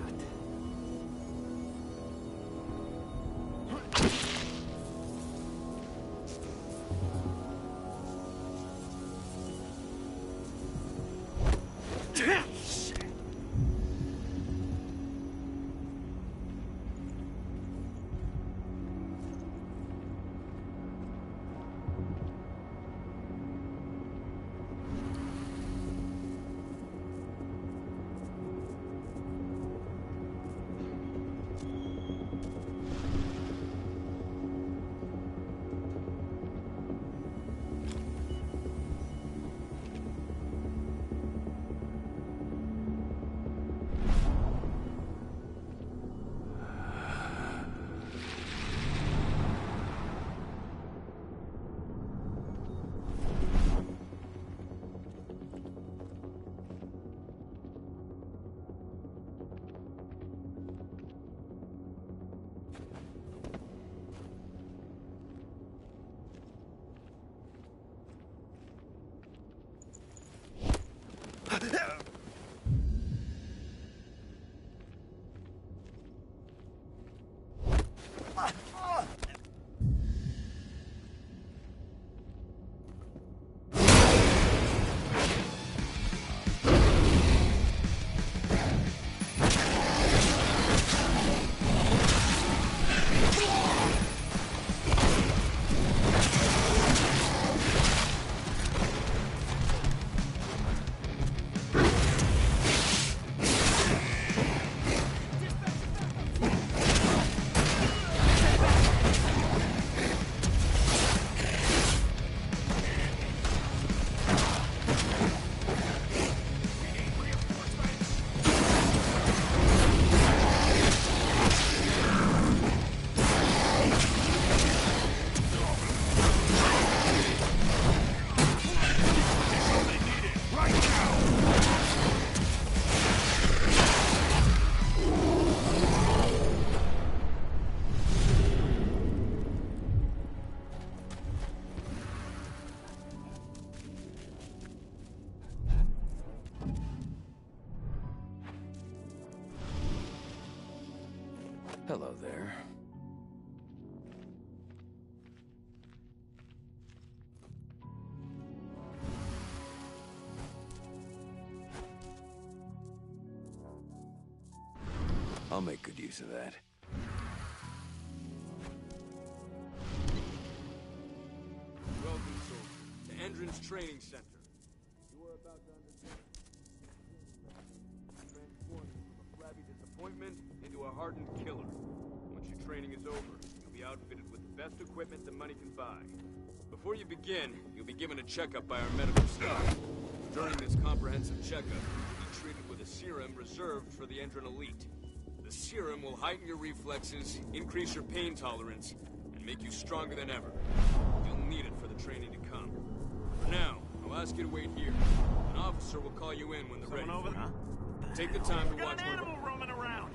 Hello there. I'll make good use of that. Welcome, soldier, to Endron's training center. You are about to undertake transforming from a flabby disappointment into a hardened killer. Once your training is over, you'll be outfitted with the best equipment that money can buy. Before you begin, you'll be given a checkup by our medical staff. During this comprehensive checkup, you'll be treated with a serum reserved for the Endron Elite. The serum will heighten your reflexes, increase your pain tolerance, and make you stronger than ever. You'll need it for the training to come. For now, I'll ask you to wait here. An officer will call you in when they're ready. Over there? Take the time to watch an animal roaming around.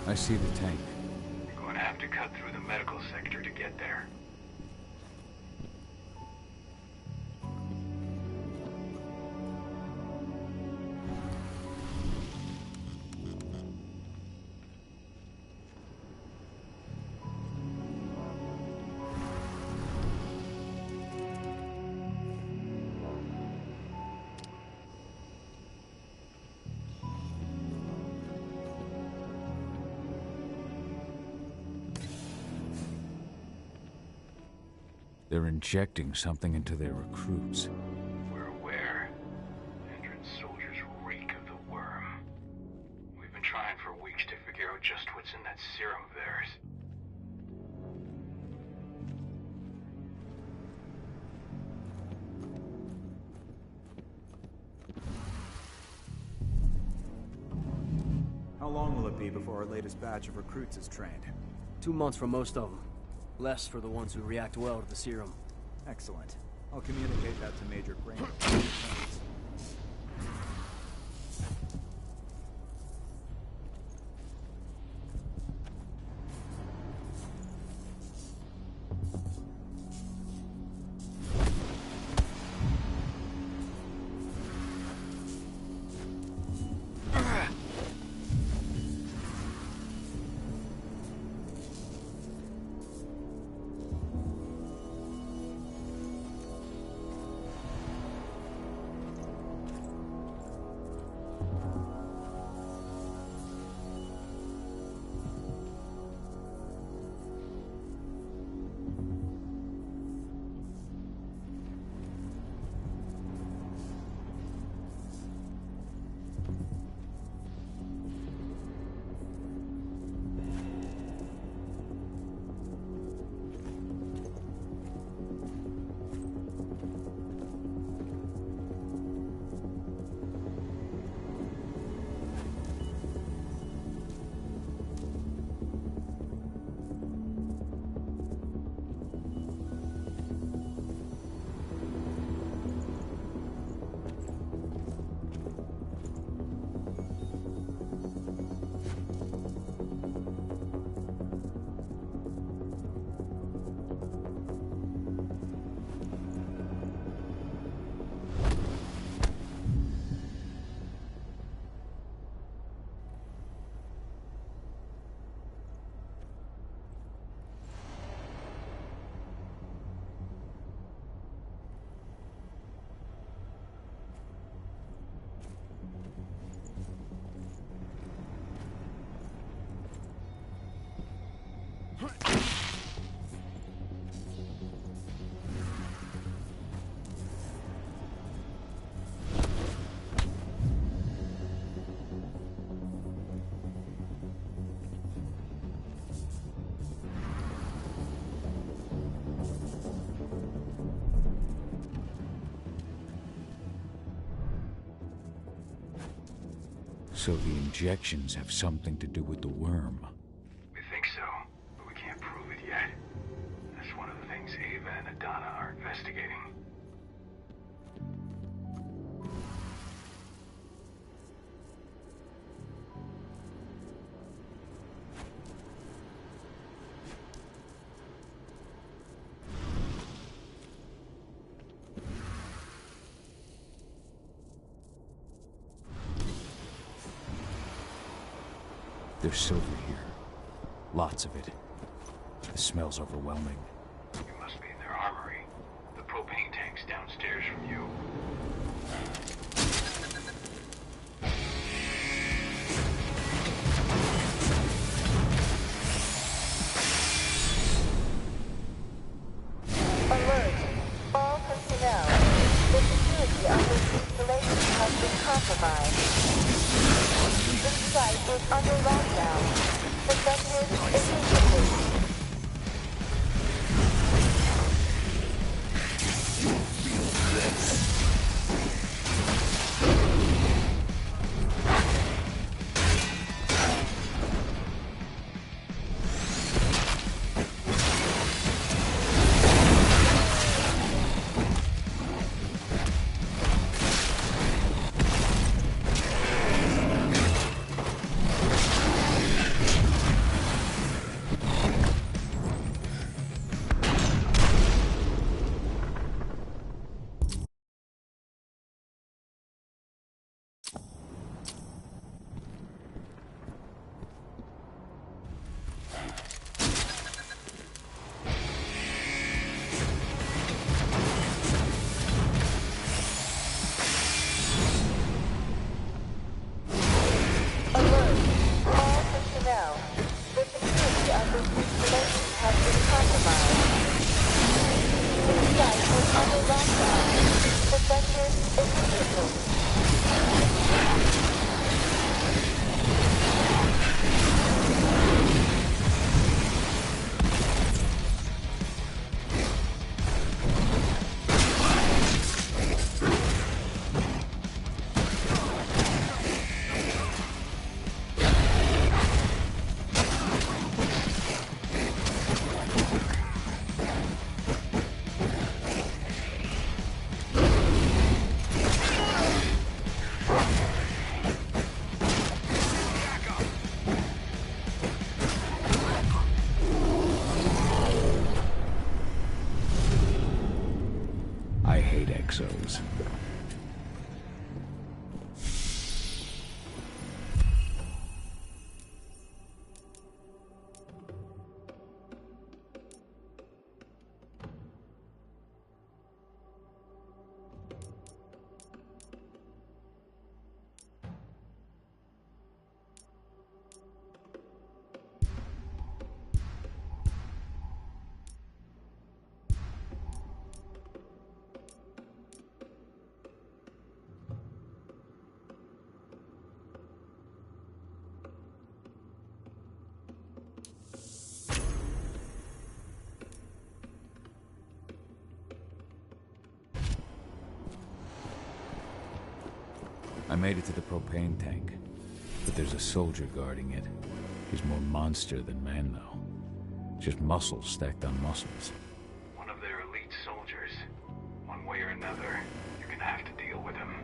I see the tank. You're going to have to cut through the medical sector to get there. They're injecting something into their recruits. We're aware. Endron's soldiers reek of the worm. We've been trying for weeks to figure out just what's in that serum of theirs. How long will it be before our latest batch of recruits is trained? 2 months for most of them. Less for the ones who react well to the serum. Excellent. I'll communicate that to Major Crane. So the injections have something to do with the worm. We think so, but we can't prove it yet. That's one of the things Ava and Adana are investigating. There's silver here. Lots of it. The smell's overwhelming. You must be in their armory. The propane tank's downstairs from you. Alert! All personnel. The security of this installation has been compromised. The site is under lockdown. Defectors immediately. made it to the propane tank, but there's a soldier guarding it. He's more monster than man, though. Just muscles stacked on muscles. One of their elite soldiers. One way or another, you're gonna have to deal with him.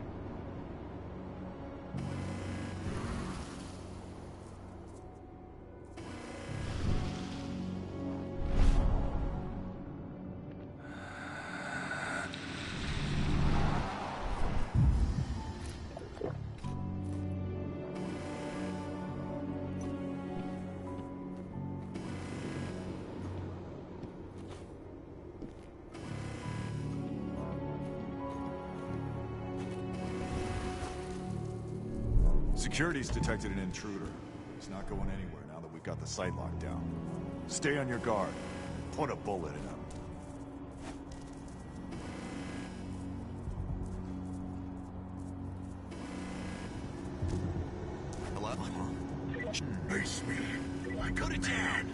Security's detected an intruder. He's not going anywhere now that we've got the site locked down. Stay on your guard. Put a bullet in him. Hello? Face me. Cut it down.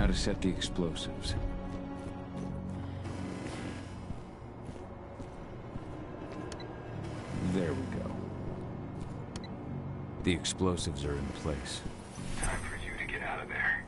To set the explosives. There we go. The explosives are in place. Time for you to get out of there.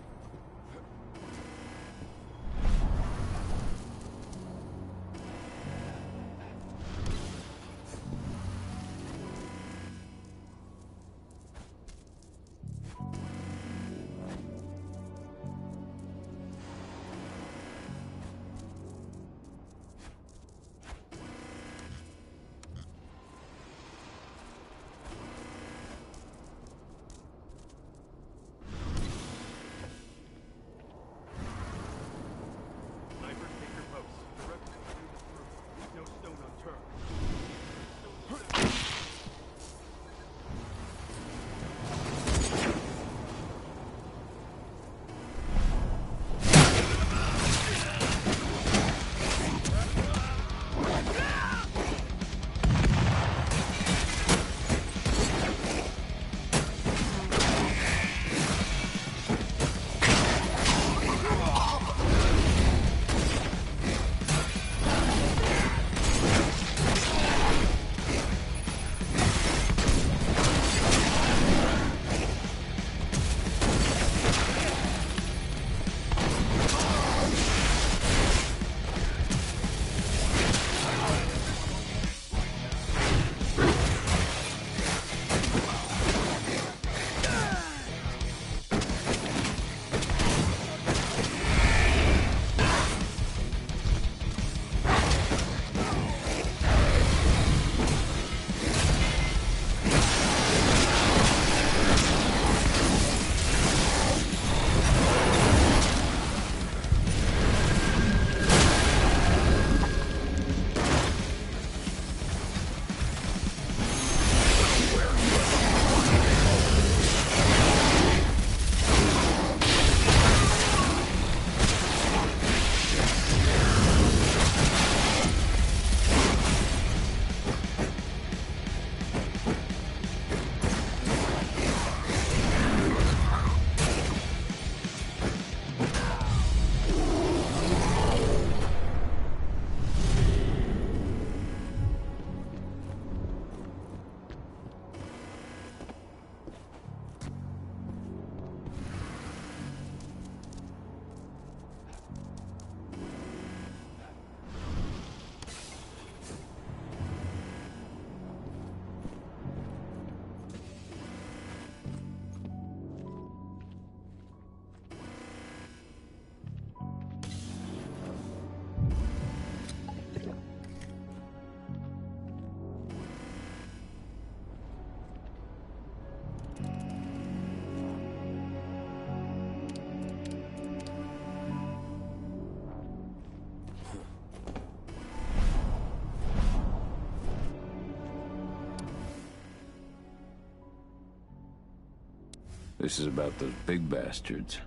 This is about those big bastards.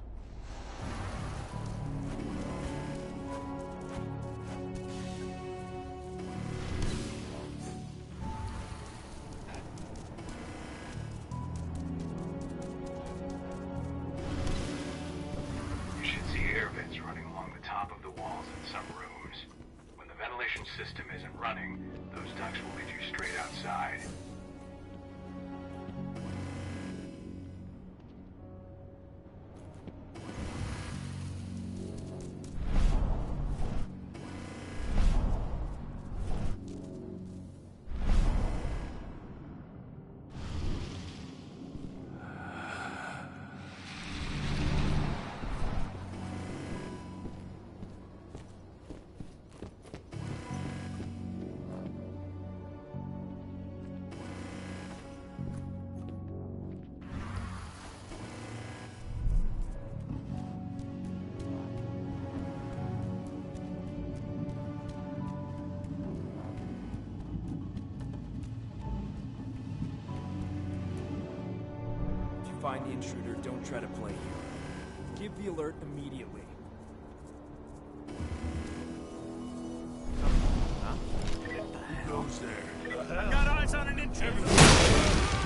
You should see air vents running along the top of the walls in some rooms. When the ventilation system isn't running, those ducts will lead you straight outside. Find the intruder, don't try to play hero. Give the alert immediately. Huh? What the hell? Who's there? I've got eyes on an intruder!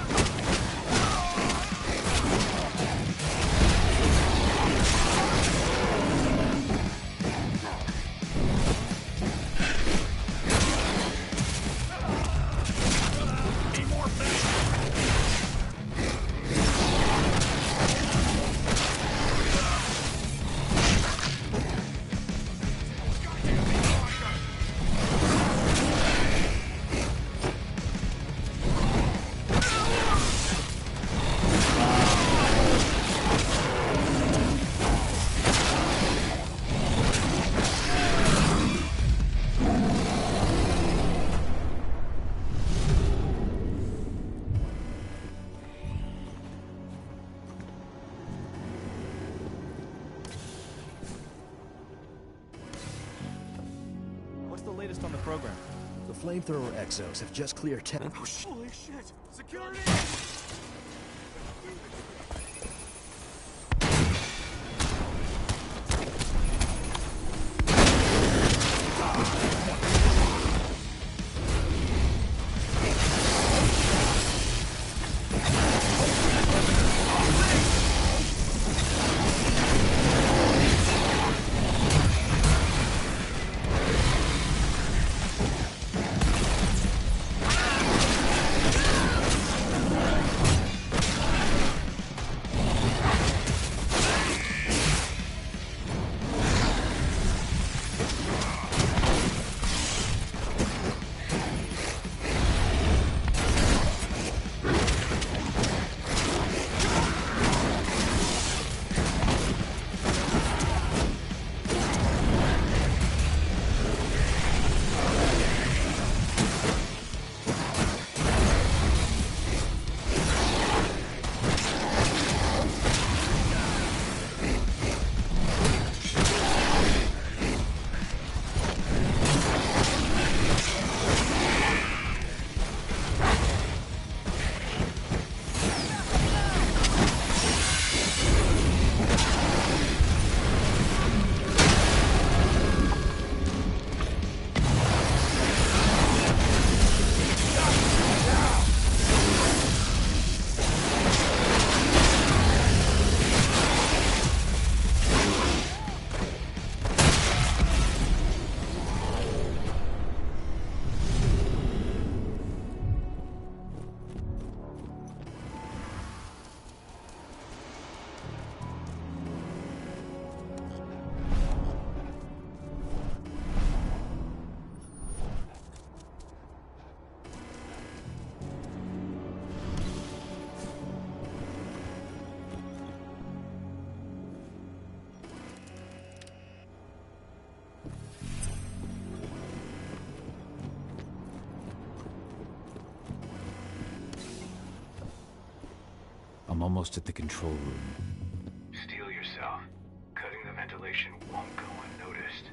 Latest on the program. The flamethrower exos have just cleared Oh, holy shit! Security! I'm almost at the control room. Steel yourself. Cutting the ventilation won't go unnoticed.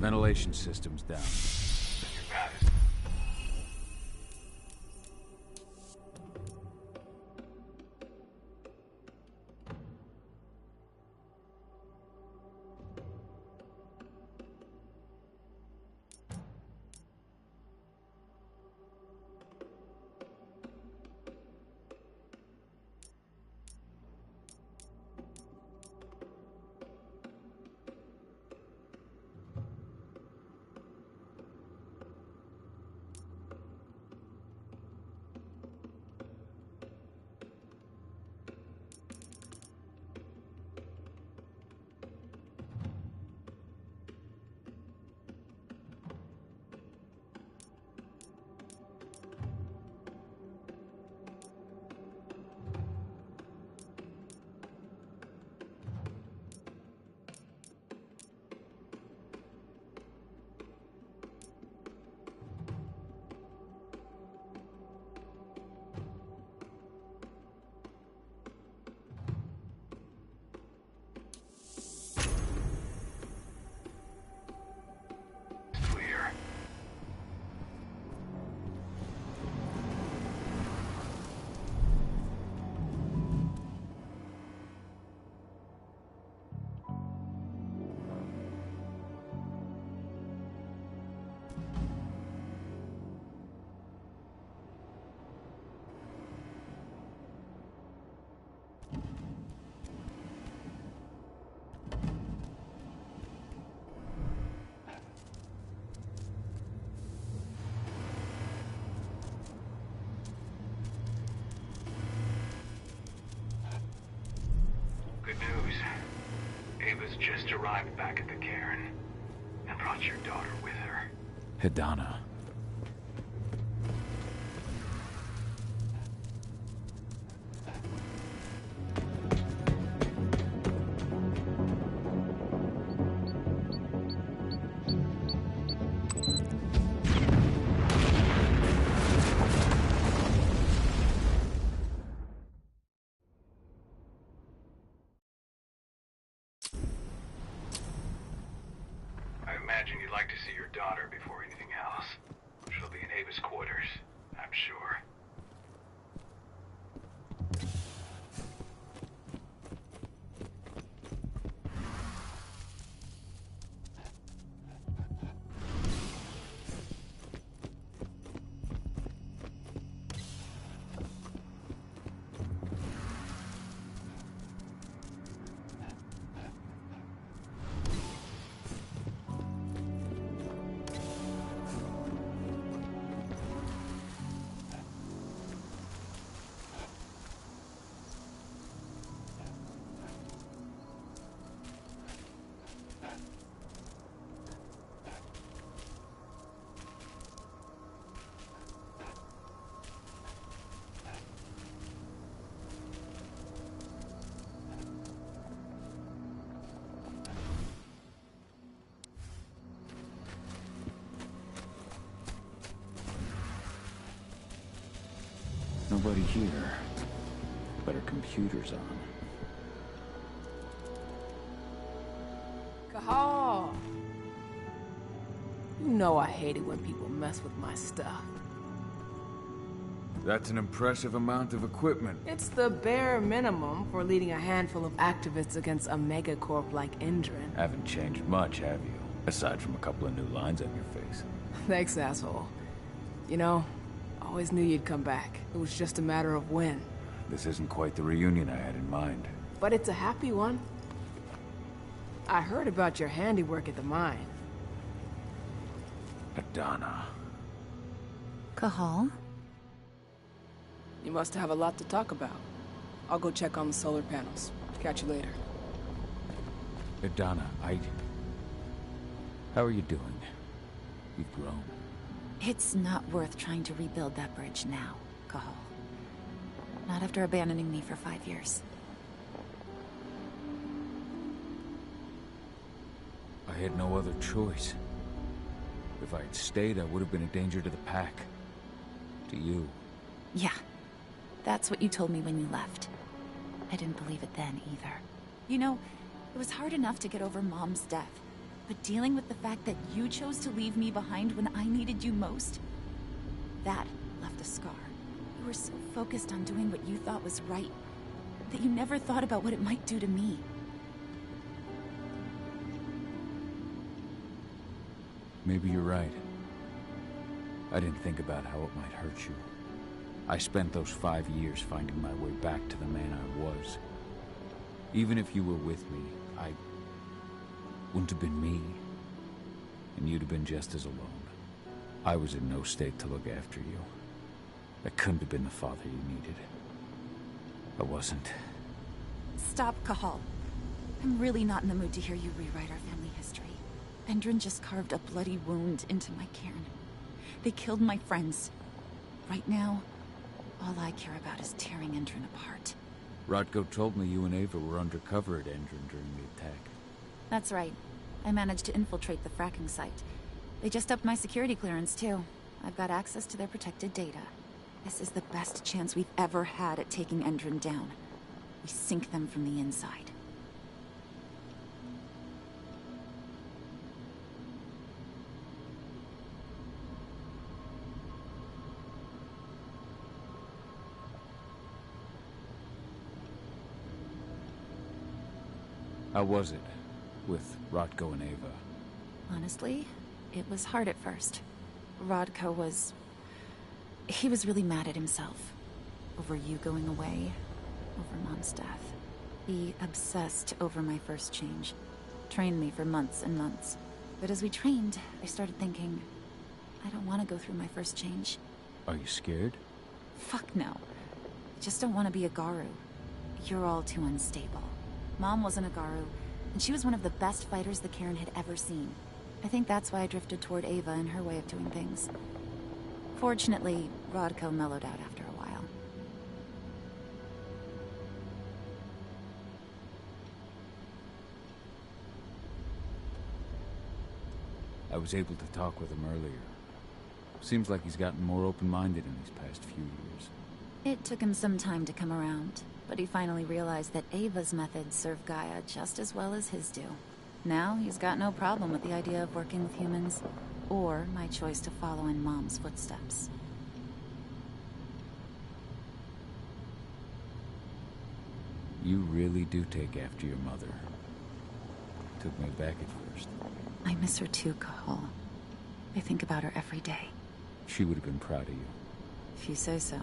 ventilation system's down. You got it. Good news. Ava's just arrived back at the cairn and brought your daughter with her. Hidana. I imagine you'd like to see your daughter before anything else. She'll be in Ava's quarters, I'm sure. Nobody here, but her computer's on. Cahal! You know I hate it when people mess with my stuff. That's an impressive amount of equipment. It's the bare minimum for leading a handful of activists against a megacorp like Endron. Haven't changed much, have you? Aside from a couple of new lines on your face. Thanks, asshole. You know, I always knew you'd come back. It was just a matter of when. This isn't quite the reunion I had in mind. But it's a happy one. I heard about your handiwork at the mine. Hidana. Cahal? You must have a lot to talk about. I'll go check on the solar panels. Catch you later. Hidana, how are you doing? You've grown. It's not worth trying to rebuild that bridge now, Cahal. Not after abandoning me for 5 years. I had no other choice. If I had stayed, I would have been a danger to the pack. To you. Yeah. That's what you told me when you left. I didn't believe it then, either. You know, it was hard enough to get over Mom's death. But dealing with the fact that you chose to leave me behind when I needed you most, that left a scar. You were so focused on doing what you thought was right, that you never thought about what it might do to me. Maybe you're right. I didn't think about how it might hurt you. I spent those 5 years finding my way back to the man I was. Even if you were with me, I wouldn't have been me. And you'd have been just as alone. I was in no state to look after you. I couldn't have been the father you needed. I wasn't. Stop, Cahal. I'm really not in the mood to hear you rewrite our family history. Endron just carved a bloody wound into my cairn. They killed my friends. Right now, all I care about is tearing Endron apart. Rodko told me you and Ava were undercover at Endron during the attack. That's right. I managed to infiltrate the fracking site. They just upped my security clearance, too. I've got access to their protected data. This is the best chance we've ever had at taking Endron down. We sink them from the inside. How was it with Rodko and Ava? Honestly, it was hard at first. Rodko was... he was really mad at himself. Over you going away, over Mom's death. He obsessed over my first change. Trained me for months and months. But as we trained, I started thinking, I don't want to go through my first change. Are you scared? Fuck no. I just don't want to be a Garu. You're all too unstable. Mom wasn't a Garu, and she was one of the best fighters the Cairn had ever seen. I think that's why I drifted toward Ava and her way of doing things. Fortunately, Rodko mellowed out after a while. I was able to talk with him earlier. Seems like he's gotten more open-minded in these past few years. It took him some time to come around, but he finally realized that Ava's methods serve Gaia just as well as his do. Now he's got no problem with the idea of working with humans, or my choice to follow in Mom's footsteps. You really do take after your mother. Took me back at first. I miss her too, Cahal. I think about her every day. She would have been proud of you. If you say so.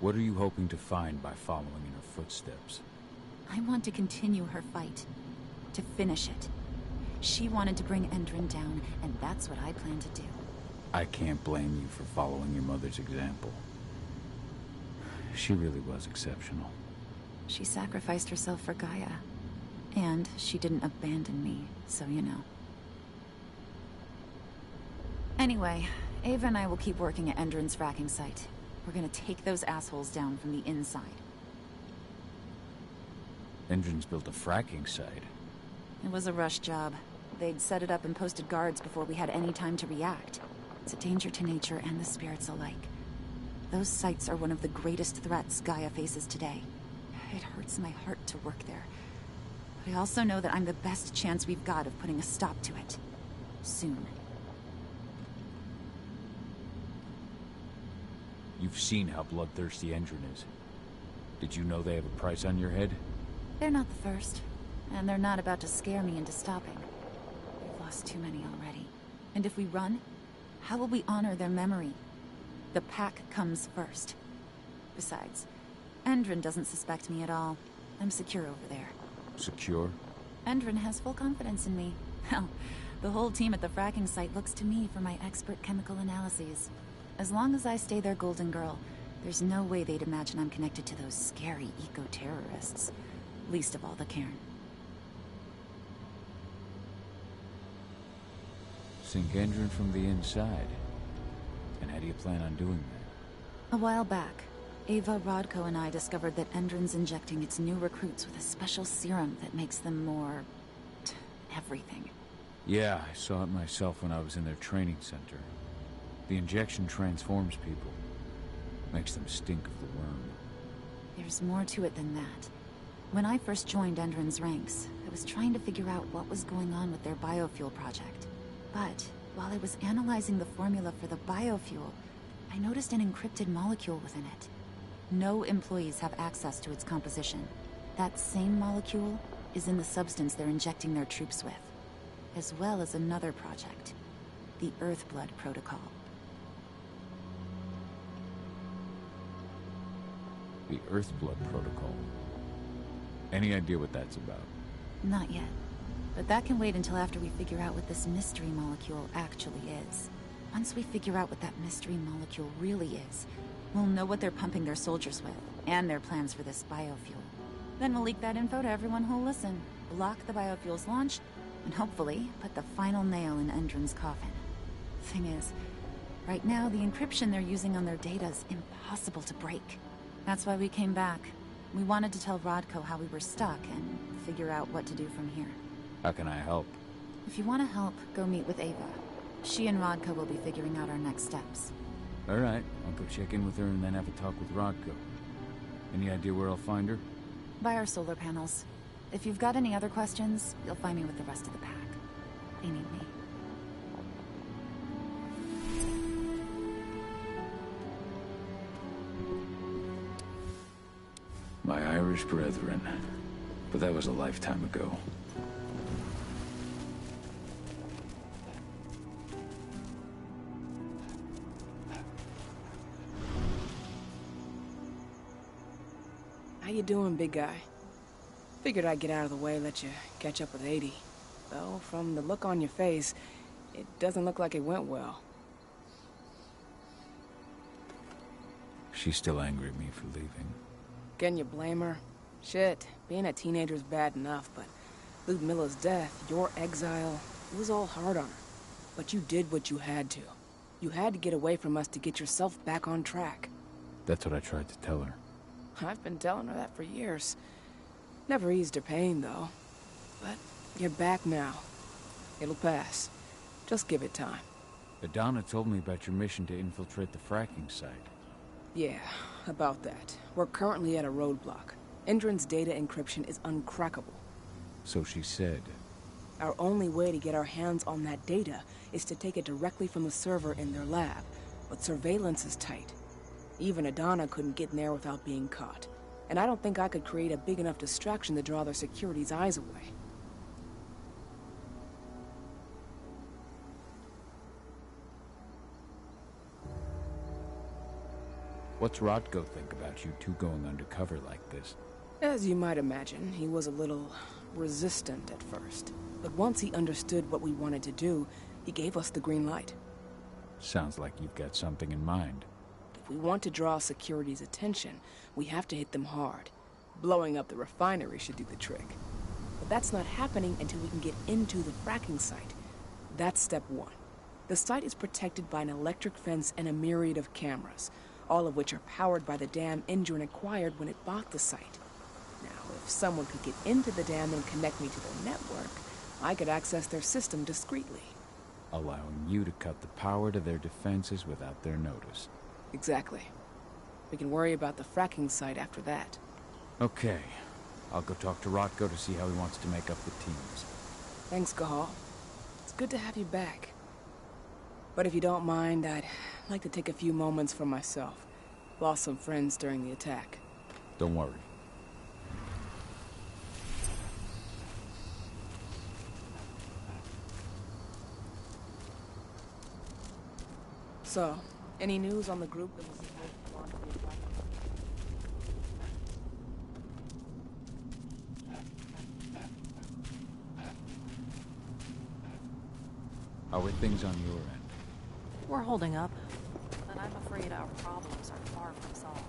What are you hoping to find by following in her footsteps? I want to continue her fight. To finish it. She wanted to bring Endron down, and that's what I plan to do. I can't blame you for following your mother's example. She really was exceptional. She sacrificed herself for Gaia. And she didn't abandon me, so you know. Anyway, Ava and I will keep working at Endron's fracking site. We're gonna take those assholes down from the inside. Endron's built a fracking site. It was a rush job. They'd set it up and posted guards before we had any time to react. It's a danger to nature and the spirits alike. Those sites are one of the greatest threats Gaia faces today. It hurts my heart to work there. But I also know that I'm the best chance we've got of putting a stop to it. Soon. You've seen how bloodthirsty Endron is. Did you know they have a price on your head? They're not the first. And they're not about to scare me into stopping. We've lost too many already. And if we run, how will we honor their memory? The pack comes first. Besides, Endron doesn't suspect me at all. I'm secure over there. Secure? Endron has full confidence in me. Hell, the whole team at the fracking site looks to me for my expert chemical analyses. As long as I stay their golden girl, there's no way they'd imagine I'm connected to those scary eco-terrorists. Least of all the Cairn. Sink Endron from the inside. And how do you plan on doing that? A while back, Ava, Rodko, and I discovered that Endron's injecting its new recruits with a special serum that makes them more... everything. Yeah, I saw it myself when I was in their training center. The injection transforms people. Makes them stink of the worm. There's more to it than that. When I first joined Endron's ranks, I was trying to figure out what was going on with their biofuel project. But while I was analyzing the formula for the biofuel, I noticed an encrypted molecule within it. No employees have access to its composition. That same molecule is in the substance they're injecting their troops with, as well as another project, the Earthblood Protocol. The Earthblood Protocol. Any idea what that's about? Not yet. But that can wait until after we figure out what this mystery molecule actually is. Once we figure out what that mystery molecule really is, we'll know what they're pumping their soldiers with, and their plans for this biofuel. Then we'll leak that info to everyone who'll listen, block the biofuel's launch, and hopefully put the final nail in Endron's coffin. Thing is, right now the encryption they're using on their data's impossible to break. That's why we came back. We wanted to tell Rodko how we were stuck and figure out what to do from here. How can I help? If you want to help, go meet with Ava. She and Rodko will be figuring out our next steps. All right, I'll go check in with her and then have a talk with Rodko. Any idea where I'll find her? By our solar panels. If you've got any other questions, you'll find me with the rest of the pack. They need me. My Irish brethren. But that was a lifetime ago. How you doing, big guy? Figured I'd get out of the way, let you catch up with 80. Though, from the look on your face, it doesn't look like it went well. She's still angry at me for leaving. Can you blame her? Shit, being a teenager's bad enough, but Ludmilla's death, your exile, it was all hard on her. But you did what you had to. You had to get away from us to get yourself back on track. That's what I tried to tell her. I've been telling her that for years. Never eased her pain, though. But you're back now. It'll pass. Just give it time. Adana told me about your mission to infiltrate the fracking site. Yeah, about that. We're currently at a roadblock. Endron's data encryption is uncrackable. So she said. Our only way to get our hands on that data is to take it directly from the server in their lab. But surveillance is tight. Even Adana couldn't get in there without being caught. And I don't think I could create a big enough distraction to draw their security's eyes away. What's Rodko think about you two going undercover like this? As you might imagine, he was a little resistant at first. But once he understood what we wanted to do, he gave us the green light. Sounds like you've got something in mind. If we want to draw security's attention, we have to hit them hard. Blowing up the refinery should do the trick. But that's not happening until we can get into the fracking site. That's step one. The site is protected by an electric fence and a myriad of cameras, all of which are powered by the dam Endron acquired when it bought the site. Now, if someone could get into the dam and connect me to their network, I could access their system discreetly. Allowing you to cut the power to their defenses without their notice. Exactly. We can worry about the fracking site after that. Okay. I'll go talk to Rodko to see how he wants to make up the teams. Thanks, Cahal. It's good to have you back. But if you don't mind, I'd like to take a few moments for myself. Lost some friends during the attack. Don't worry. So, any news on the group that was supposed to launch the attack? How are things on your end? We're holding up, but I'm afraid our problems are far from solved.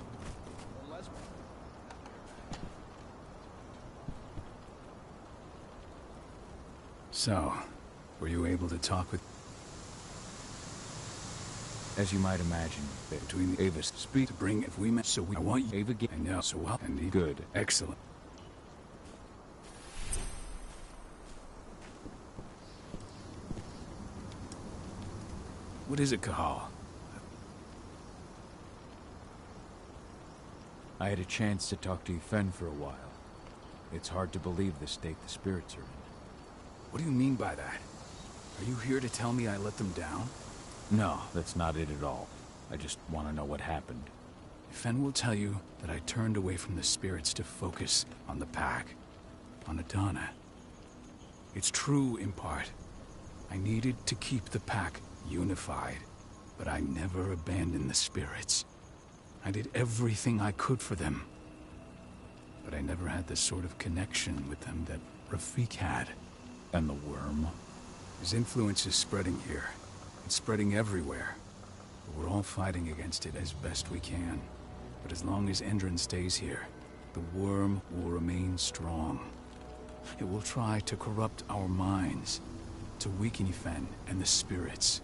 So, were you able to talk with... As you might imagine, between the Ava speak to bring if we met, so we... I want you... Ava get... I know, so well, and good. Excellent. What is it, Cahal? I had a chance to talk to Yfen for a while. It's hard to believe the state the spirits are in. What do you mean by that? Are you here to tell me I let them down? No, that's not it at all. I just want to know what happened. Yfen will tell you that I turned away from the spirits to focus on the pack, on Adana. It's true in part. I needed to keep the pack unified, but I never abandoned the spirits. I did everything I could for them. But I never had the sort of connection with them that Rafik had. And the worm? His influence is spreading here. It's spreading everywhere. But we're all fighting against it as best we can. But as long as Endron stays here, the worm will remain strong. It will try to corrupt our minds, to weaken Yfen and the spirits.